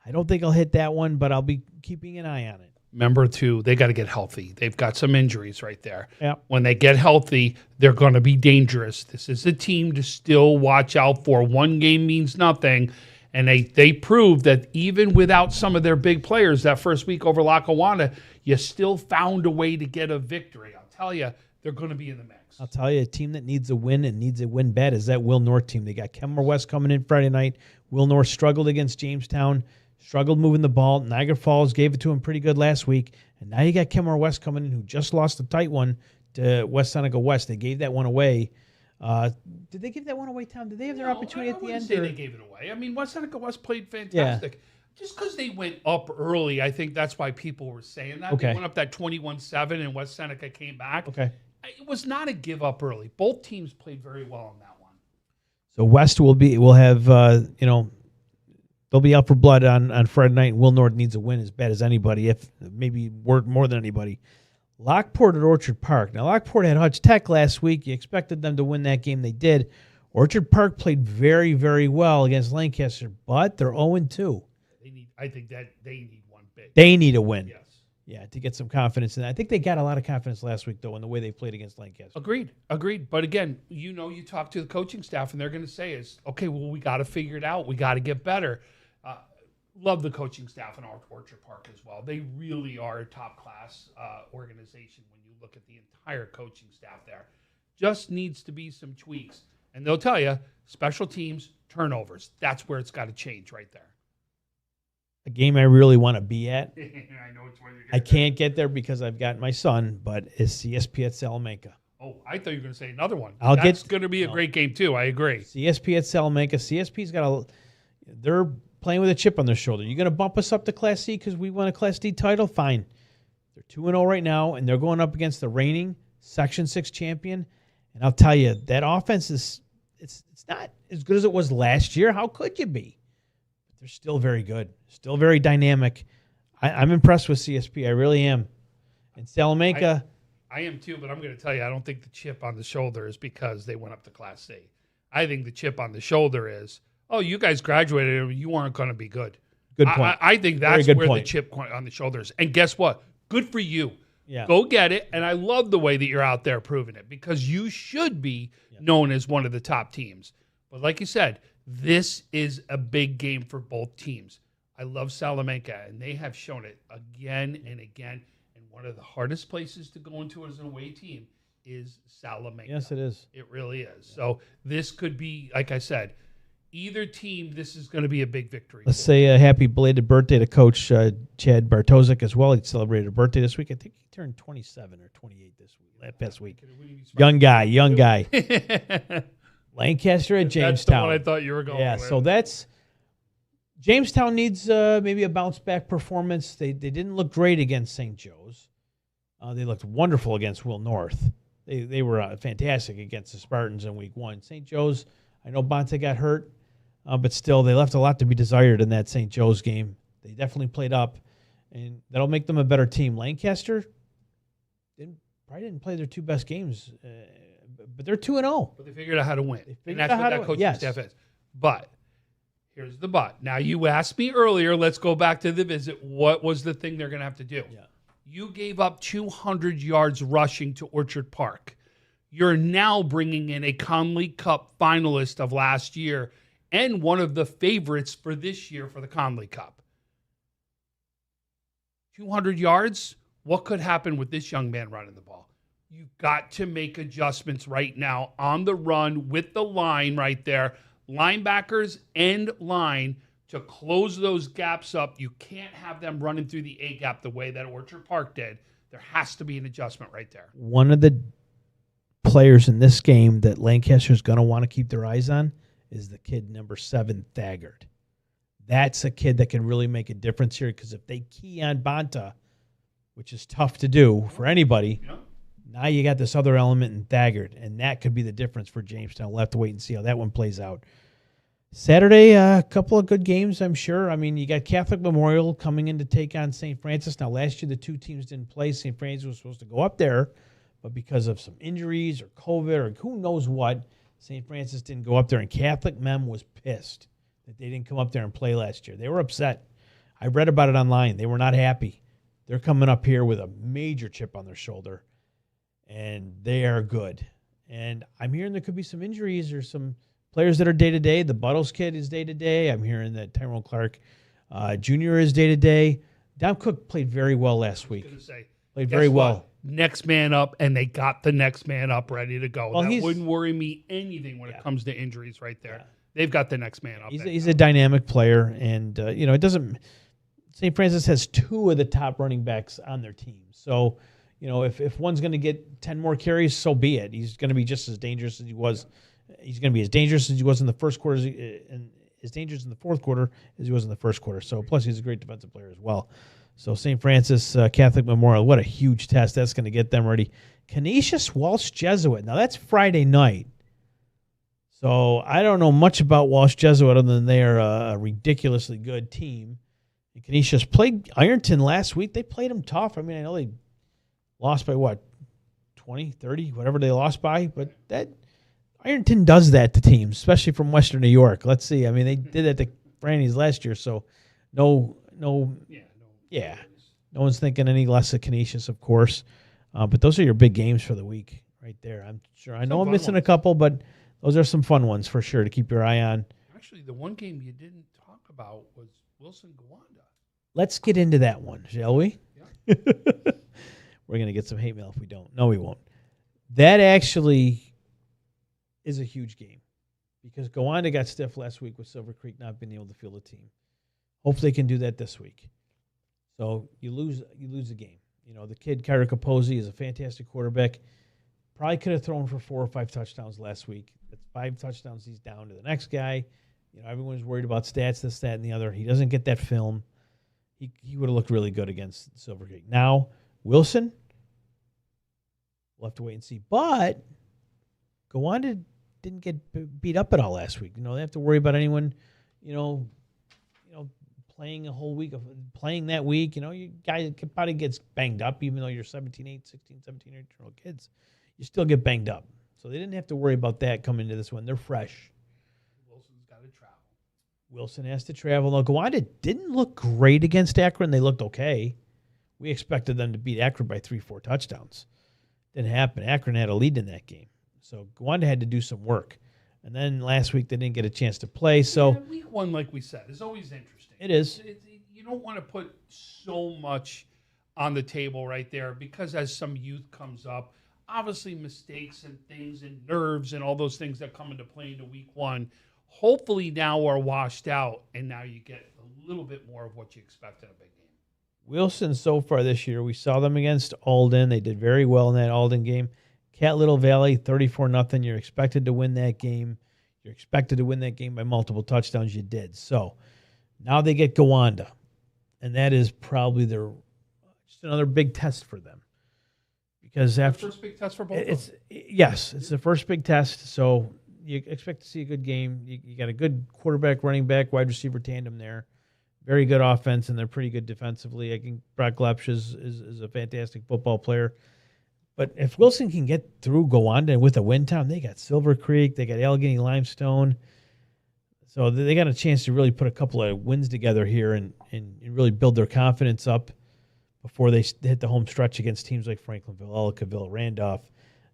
I don't think I'll hit that one, but I'll be keeping an eye on it. Remember, too, they got to get healthy. They've got some injuries right there. Yep. When they get healthy, they're going to be dangerous. This is a team to still watch out for. One game means nothing. And they proved that even without some of their big players that first week over Lackawanna, you still found a way to get a victory. I'll tell you, they're going to be in the mix. I'll tell you, a team that needs a win and needs a win bad is that Will North team. They got Kenmore West coming in Friday night. Will North struggled against Jamestown, struggled moving the ball. Niagara Falls gave it to him pretty good last week. And now you got Kenmore West coming in, who just lost a tight one to West Seneca West. They gave that one away. Did they give that one away, Tom? Did they have their opportunity at the end? Say they gave it away. I mean, West Seneca West played fantastic. Yeah. Just because they went up early, I think that's why people were saying that. Okay. They went up that 21-7, and West Seneca came back. Okay. It was not a give up early. Both teams played very well on that one. So West will have they'll be out for blood on Friday night. Will North needs a win as bad as anybody, if maybe more than anybody. Lockport at Orchard Park. Now, Lockport had Hutch Tech last week. You expected them to win that game. They did. Orchard Park played very, very well against Lancaster, but they're 0-2. I think that they need one big. They need a win. Yes. Yeah, to get some confidence in that. I think they got a lot of confidence last week, though, in the way they played against Lancaster. Agreed. But again, you talk to the coaching staff, and they're going to say okay, well, we got to figure it out. We got to get better. Love the coaching staff in Orchard Park as well. They really are a top-class organization when you look at the entire coaching staff there. Just needs to be some tweaks. And they'll tell you, special teams, turnovers. That's where it's got to change right there. A game I really want to be at. I know it's where I can't get there because I've got my son, but it's CSP at Salamanca. Oh, I thought you were going to say another one. That's going to be a great game, too. I agree. CSP at Salamanca. CSP's they're playing with a chip on their shoulder. You're going to bump us up to Class C because we won a Class D title? Fine. They're 2-0 right now, and they're going up against the reigning Section 6 champion. And I'll tell you, that offense it's not as good as it was last year. How could you be? They're still very good, still very dynamic. I'm impressed with CSP. I really am. And Salamanca. I am too, but I'm going to tell you, I don't think the chip on the shoulder is because they went up to Class C. I think the chip on the shoulder is, you guys graduated, you aren't going to be good. Good point. I think that's where the chip on the shoulder is. And guess what? Good for you. Yeah. Go get it. And I love the way that you're out there proving it, because you should be known as one of the top teams. But like you said, this is a big game for both teams. I love Salamanca, and they have shown it again and again. And one of the hardest places to go into as an away team is Salamanca. Yes, it is. It really is. So this could be, like I said, either team, this is going to be a big victory. Let's say a happy belated birthday to Coach Chad Bartosik as well. He celebrated a birthday this week. I think he turned 27 or 28 this week, past week. Young guy. Lancaster at Jamestown. That's the one I thought you were going with. So that's Jamestown needs maybe a bounce back performance. They didn't look great against St. Joe's. They looked wonderful against Will North. They were fantastic against the Spartans in week 1. St. Joe's, I know Bonte got hurt, but still they left a lot to be desired in that St. Joe's game. They definitely played up, and that'll make them a better team. Lancaster probably didn't play their 2 best games, but they're 2-0. But they figured out how to win. And that's what that coaching staff is. But here's the but. Now, you asked me earlier, let's go back to the visit. What was the thing they're going to have to do? Yeah. You gave up 200 yards rushing to Orchard Park. You're now bringing in a Conley Cup finalist of last year and one of the favorites for this year for the Conley Cup. 200 yards? What could happen with this young man running the ball? You've got to make adjustments right now on the run with the line right there. Linebackers and line to close those gaps up. You can't have them running through the A gap the way that Orchard Park did. There has to be an adjustment right there. One of the players in this game that Lancaster's going to want to keep their eyes on is the kid number 7, Thagard. That's a kid that can really make a difference here, because if they key on Bonta, which is tough to do for anybody, now you got this other element in Thagard, and that could be the difference for Jamestown. We'll have to wait and see how that one plays out. Saturday, a couple of good games, I'm sure. I mean, you got Catholic Memorial coming in to take on St. Francis. Now, last year, the 2 teams didn't play. St. Francis was supposed to go up there, but because of some injuries or COVID or who knows what, St. Francis didn't go up there, and Catholic Mem was pissed that they didn't come up there and play last year. They were upset. I read about it online. They were not happy. They're coming up here with a major chip on their shoulder, and they are good. And I'm hearing there could be some injuries or some players that are day-to-day. The Buttles kid is day-to-day. I'm hearing that Tyrone Clark Jr. is day-to-day. Dom Cook played very well last week. Played very well. Next man up, and they got the next man up ready to go. Well, that wouldn't worry me anything when it comes to injuries right there. Yeah. They've got the next man up. He's a dynamic player, and, it doesn't – St. Francis has 2 of the top running backs on their team. So, if one's going to get 10 more carries, so be it. He's going to be just as dangerous as he was. He's going to be as dangerous as he was in the first quarter and as dangerous in the fourth quarter as he was in the first quarter. So, plus he's a great defensive player as well. So, St. Francis Catholic Memorial, what a huge test. That's going to get them ready. Canisius Walsh Jesuit. Now, that's Friday night. So, I don't know much about Walsh Jesuit other than they are a ridiculously good team. And Canisius played Ironton last week. They played them tough. I mean, I know they lost by, 20, 30, whatever they lost by. But that Ironton does that to teams, especially from Western New York. Let's see. I mean, they did that to Franny's last year. So, no one's thinking any less of Canisius, of course. But those are your big games for the week right there. I'm sure. I know I'm missing a couple, but those are some fun ones for sure to keep your eye on. Actually, the one game you didn't talk about was Wilson-Gowanda. Let's get into that one, shall we? Yeah. We're going to get some hate mail if we don't. No, we won't. That actually is a huge game because Gowanda got stiff last week with Silver Creek not being able to field a team. Hopefully they can do that this week. So you lose the game. The kid, Kyra Capozzi, is a fantastic quarterback. Probably could have thrown for 4 or 5 touchdowns last week. That's 5 touchdowns. He's down to the next guy. Everyone's worried about stats, this, that, and the other. He doesn't get that film. He would have looked really good against Silver Creek. Now, Wilson, we'll have to wait and see. But Gowanda didn't get beat up at all last week. They have to worry about anyone, playing a whole week of playing that week. You guys probably gets banged up, even though you're 17-year-old kids. You still get banged up. So they didn't have to worry about that coming into this one. They're fresh. Wilson's got to travel. Wilson has to travel. Now, Gowanda didn't look great against Akron. They looked okay. We expected them to beat Akron by 3-4 touchdowns. Didn't happen. Akron had a lead in that game. So Gowanda had to do some work. And then last week they didn't get a chance to play. So week 1, like we said, is always interesting. It is. You don't want to put so much on the table right there because as some youth comes up, obviously mistakes and things and nerves and all those things that come into play into week 1. hopefully now are washed out, and now you get a little bit more of what you expect in a big game. Wilson so far this year, we saw them against Alden. They did very well in that Alden game. Cat Little Valley, 34-0. You're expected to win that game. You're expected to win that game by multiple touchdowns. You did. So now they get Gowanda, and that is probably just another big test for them. Because after first big test for both it's the first big test. So you expect to see a good game. You got a good quarterback, running back, wide receiver tandem there. Very good offense, and they're pretty good defensively. I think Brock Lepsch is a fantastic football player. But if Wilson can get through Gowanda with a win town, they got Silver Creek, they got Allegheny Limestone. So they got a chance to really put a couple of wins together here and really build their confidence up before they hit the home stretch against teams like Franklinville, Ellicottville, Randolph,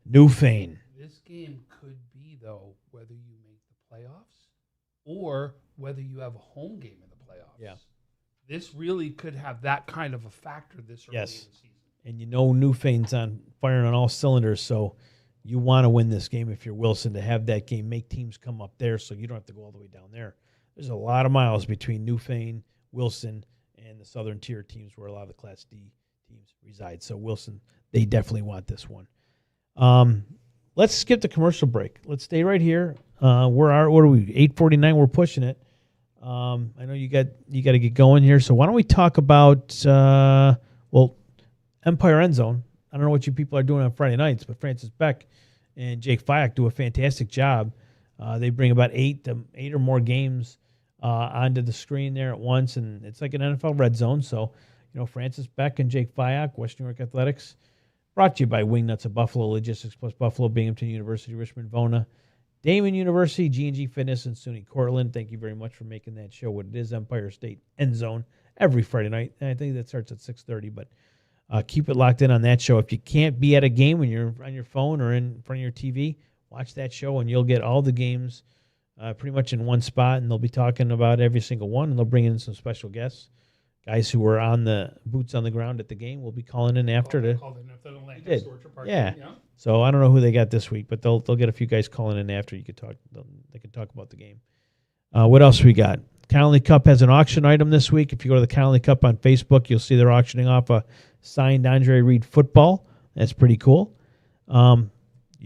Newfane. This game could be, though, whether you make the playoffs or whether you have a home game in the playoffs. Yeah. This really could have that kind of a factor this early in the season. And Newfane's firing on all cylinders, so you want to win this game if you're Wilson to have that game, make teams come up there so you don't have to go all the way down there. There's a lot of miles between Newfane, Wilson, and the southern tier teams where a lot of the Class D teams reside. So Wilson, they definitely want this one. Let's skip the commercial break. Let's stay right here. What are we? 8:49. We're pushing it. I know you got to get going here. So why don't we talk about Empire End Zone? I don't know what you people are doing on Friday nights, but Francis Beck and Jake Fyack do a fantastic job. They bring about eight or more games onto the screen there at once, and it's like an NFL red zone. So, Francis Beck and Jake Fyack, West New York Athletics, brought to you by Wingnuts of Buffalo, Logistics Plus Buffalo, Binghamton University, Richmond, Vona, Damon University, G&G Fitness, and SUNY Cortland. Thank you very much for making that show what it is, Empire State End Zone, every Friday night. And I think that starts at 6:30, but keep it locked in on that show. If you can't be at a game when you're on your phone or in front of your TV, watch that show, and you'll get all the games pretty much in one spot, and they'll be talking about every single one, and they'll bring in some special guests. Guys who were on the boots on the ground at the game will be calling in after to. Yeah. So I don't know who they got this week, but they'll get a few guys calling in after. They can talk about the game. What else we got? Connolly Cup has an auction item this week. If you go to the Connolly Cup on Facebook, you'll see they're auctioning off a signed Andre Reed football. That's pretty cool. You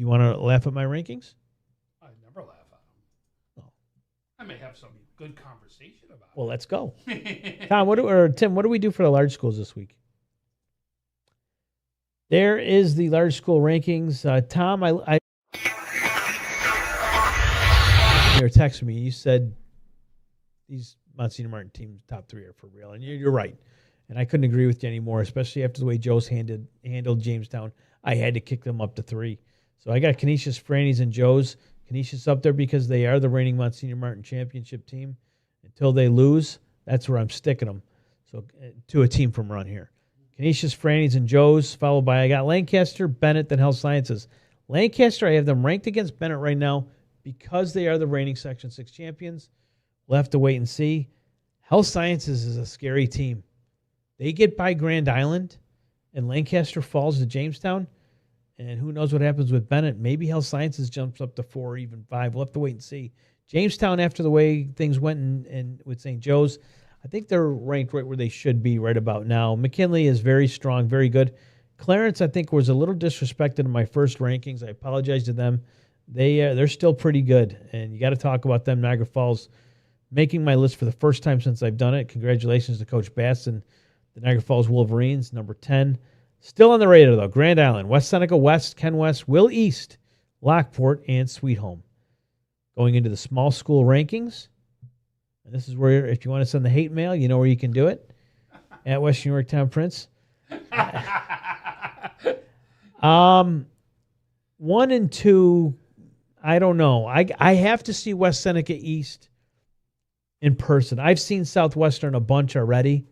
want to laugh at my rankings? I never laugh at them. Oh. I may have some good conversation about it. Well, let's go. Tim, what do we do for the large schools this week? There is the large school rankings. Tom, you were texting me. You said these Monsignor Martin teams, top three, are for real. And you're right. And I couldn't agree with you anymore, especially after the way Joe's handled Jamestown. I had to kick them up to 3. So I got Canisius, Franny's, and Joe's. Canisius up there because they are the reigning Monsignor Martin championship team. Until they lose, that's where I'm sticking them. So to a team from around here. Canisius, Franny's, and Joe's, followed by I got Lancaster, Bennett, then Health Sciences. Lancaster, I have them ranked against Bennett right now because they are the reigning Section 6 champions. We'll have to wait and see. Health Sciences is a scary team. They get by Grand Island, and Lancaster falls to Jamestown, and who knows what happens with Bennett. Maybe Health Sciences jumps up to 4 or even 5. We'll have to wait and see. Jamestown, after the way things went and with St. Joe's, I think they're ranked right where they should be right about now. McKinley is very strong, very good. Clarence, I think, was a little disrespected in my first rankings. I apologize to them. They're still pretty good, and you got to talk about them. Niagara Falls making my list for the first time since I've done it. Congratulations to Coach Bass and the Niagara Falls Wolverines, number 10. Still on the radar, though, Grand Island, West Seneca West, Ken West, Will East, Lockport, and Sweet Home. Going into the small school rankings, and this is where, if you want to send the hate mail, you know where you can do it, at West New York Town Prince. 1 and 2, I don't know. I have to see West Seneca East in person. I've seen Southwestern a bunch already.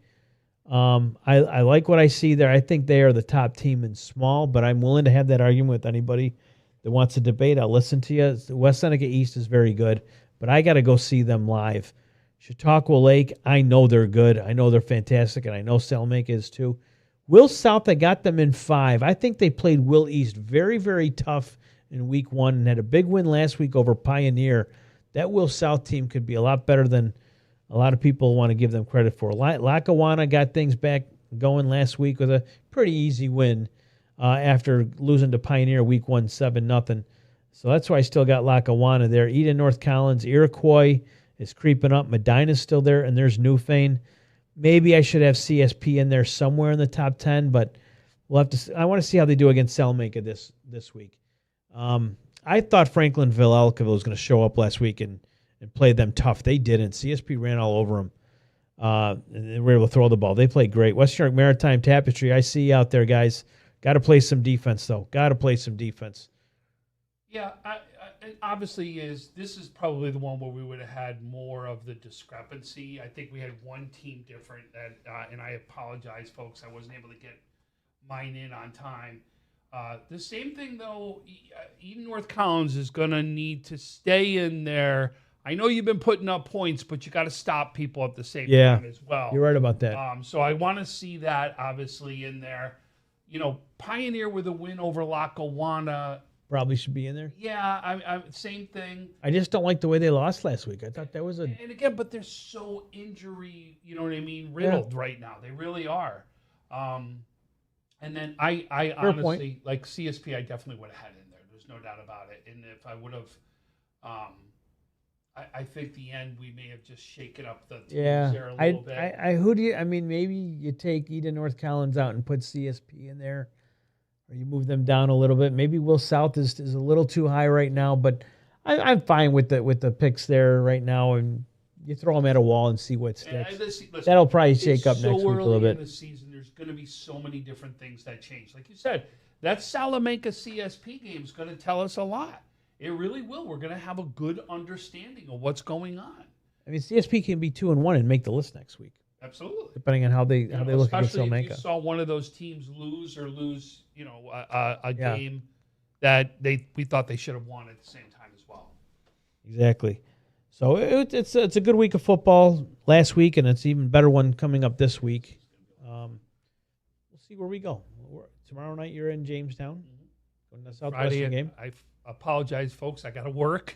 I like what I see there. I think they are the top team in small, but I'm willing to have that argument with anybody that wants to debate. I'll listen to you. West Seneca East is very good, but I got to go see them live. Chautauqua Lake, I know they're good. I know they're fantastic, and I know Salamanca is too. Will South, I got them in 5. I think they played Will East very, very tough in week 1 and had a big win last week over Pioneer. that Will South team could be a lot better than a lot of people want to give them credit for. Lackawanna got things back going last week with a pretty easy win after losing to Pioneer week 1, 7-0. So that's why I still got Lackawanna there. Eden, North Collins, Iroquois is creeping up. Medina's still there, and there's Newfane. Maybe I should have CSP in there somewhere in the top 10, but we'll have to. I want to see how they do against Salamanca this week. I thought Franklinville Elkville was going to show up last week and play them tough. They didn't. CSP ran all over them. And they were able to throw the ball. They played great. Western York Maritime Tapestry, I see you out there, guys. Got to play some defense, though. Got to play some defense. Yeah, it obviously this is probably the one where we would have had more of the discrepancy. I think we had one team different, and I apologize, folks. I wasn't able to get mine in on time. The same thing, though, Eden North Collins is going to need to stay in there. I know you've been putting up points, but you got to stop people at the same time as well. You're right about that. So I want to see that, obviously, in there. Pioneer with a win over Lackawanna. Probably should be in there. Yeah, I same thing. I just don't like the way they lost last week. I thought that was And again, but they're so injury, riddled right now. They really are. And then I honestly, point. like CSP, I definitely would have had in there. There's no doubt about it. And if I would have, I think the end we may have just shaken up the teams there a little bit. Maybe you take Eden North Collins out and put CSP in there. Or you move them down a little bit. Maybe Will South is a little too high right now, but I'm fine with the picks there right now, and you throw them at a wall and see what sticks. Listen, that'll probably shake up next week a little bit. In the season, there's going to be so many different things that change. Like you said, that Salamanca CSP game is going to tell us a lot. It really will. We're going to have a good understanding of what's going on. I mean, CSP can be 2-1 and make the list next week. Absolutely. Depending on how they look against Salamanca. Especially if you saw one of those teams lose a game that we thought they should have won at the same time as well. Exactly. So it's a good week of football last week, and it's an even better one coming up this week. We'll see where we go. Tomorrow night you're in Jamestown. Going to the Southwestern game. I apologize, folks. I got to work,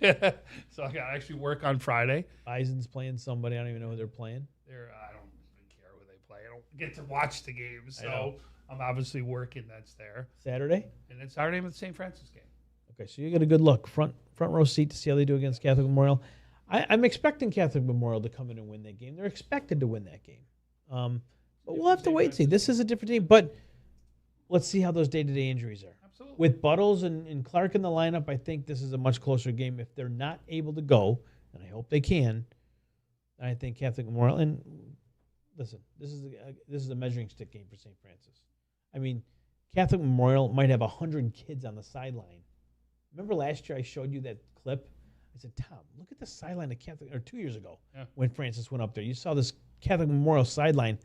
so I got to actually work on Friday. Bison's playing somebody. I don't even know who they're playing. I don't even care who they play. I don't get to watch the games, so I'm obviously working. That's there. Saturday? And then Saturday with the St. Francis game. Okay, so you get a good look, front row seat to see how they do against Catholic Memorial. I'm expecting Catholic Memorial to come in and win that game. They're expected to win that game. But we'll have to wait and see. This is a different team, but let's see how those day-to-day injuries are. Absolutely. With Buttles and Clark in the lineup, I think this is a much closer game. If they're not able to go, and I hope they can, I think Catholic Memorial. And listen, this is a measuring stick game for St. Francis. I mean, Catholic Memorial might have 100 kids on the sideline. Remember last year I showed you that clip? I said, Tom, look at the sideline of Catholic, or 2 years ago when Francis went up there. You saw this Catholic Memorial sideline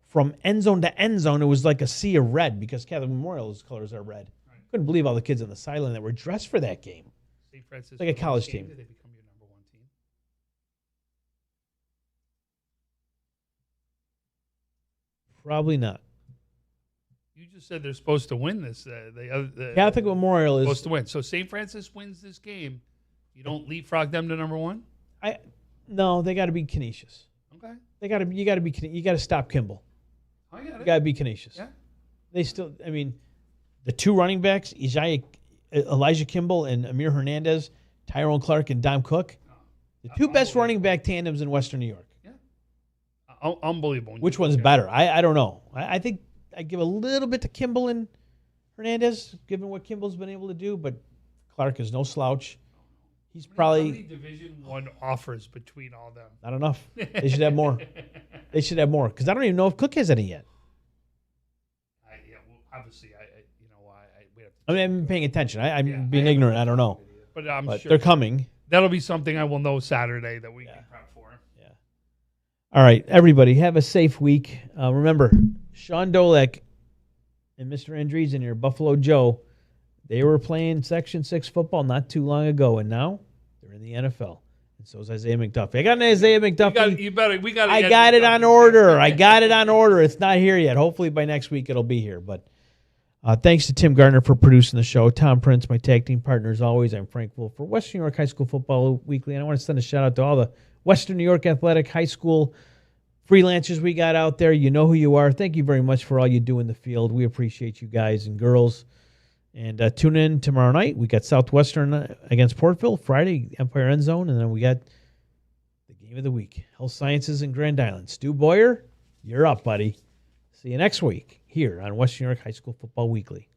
from end zone to end zone. It was like a sea of red because Catholic Memorial's colors are red. Right. Couldn't believe all the kids on the sideline that were dressed for that game. St. Francis, like a college team. Did they become your number one team? Probably not. You just said they're supposed to win this. Catholic Memorial is supposed to win. So St. Francis wins this game. You don't leapfrog them to number one? No, they got to be Canisius. Okay. You got to stop Kimball. I got it. You got to be Canisius. Yeah. They still, I mean, the two running backs, Elijah Kimball and Amir Hernandez, Tyrone Clark and Dom Cook, the two best running back tandems in Western New York. Yeah. Unbelievable. Which one's better? I don't know. I think I give a little bit to Kimball and Hernandez, given what Kimball's been able to do, but Clark is no slouch. He's probably how many Division I offers between all them. Not enough. They should have more. They should have more because I don't even know if Cook has any yet. Obviously, we have to. I mean, I'm paying attention. I'm being ignorant. I don't know, but I'm sure they're coming. That'll be something I will know Saturday that we can prep for. Yeah. All right, everybody, have a safe week. Remember, Sean Dolek and Mr. Andreessen here, Buffalo Joe. They were playing Section 6 football not too long ago, and now they're in the NFL. And so is Isaiah McDuffie. I got an Isaiah McDuffie. I got it on order. I got it on order. It's not here yet. Hopefully by next week it'll be here. But Thanks to Tim Gardner for producing the show. Tom Prince, my tag team partner, as always. I'm Frank Wolf for Western New York High School Football Weekly. And I want to send a shout out to all the Western New York Athletic High School freelancers we got out there. You know who you are. Thank you very much for all you do in the field. We appreciate you guys and girls. And tune in tomorrow night. We got Southwestern against Portville. Friday, Empire End Zone. And then we got the game of the week, Health Sciences and Grand Island. Stu Boyer, you're up, buddy. See you next week here on Western New York High School Football Weekly.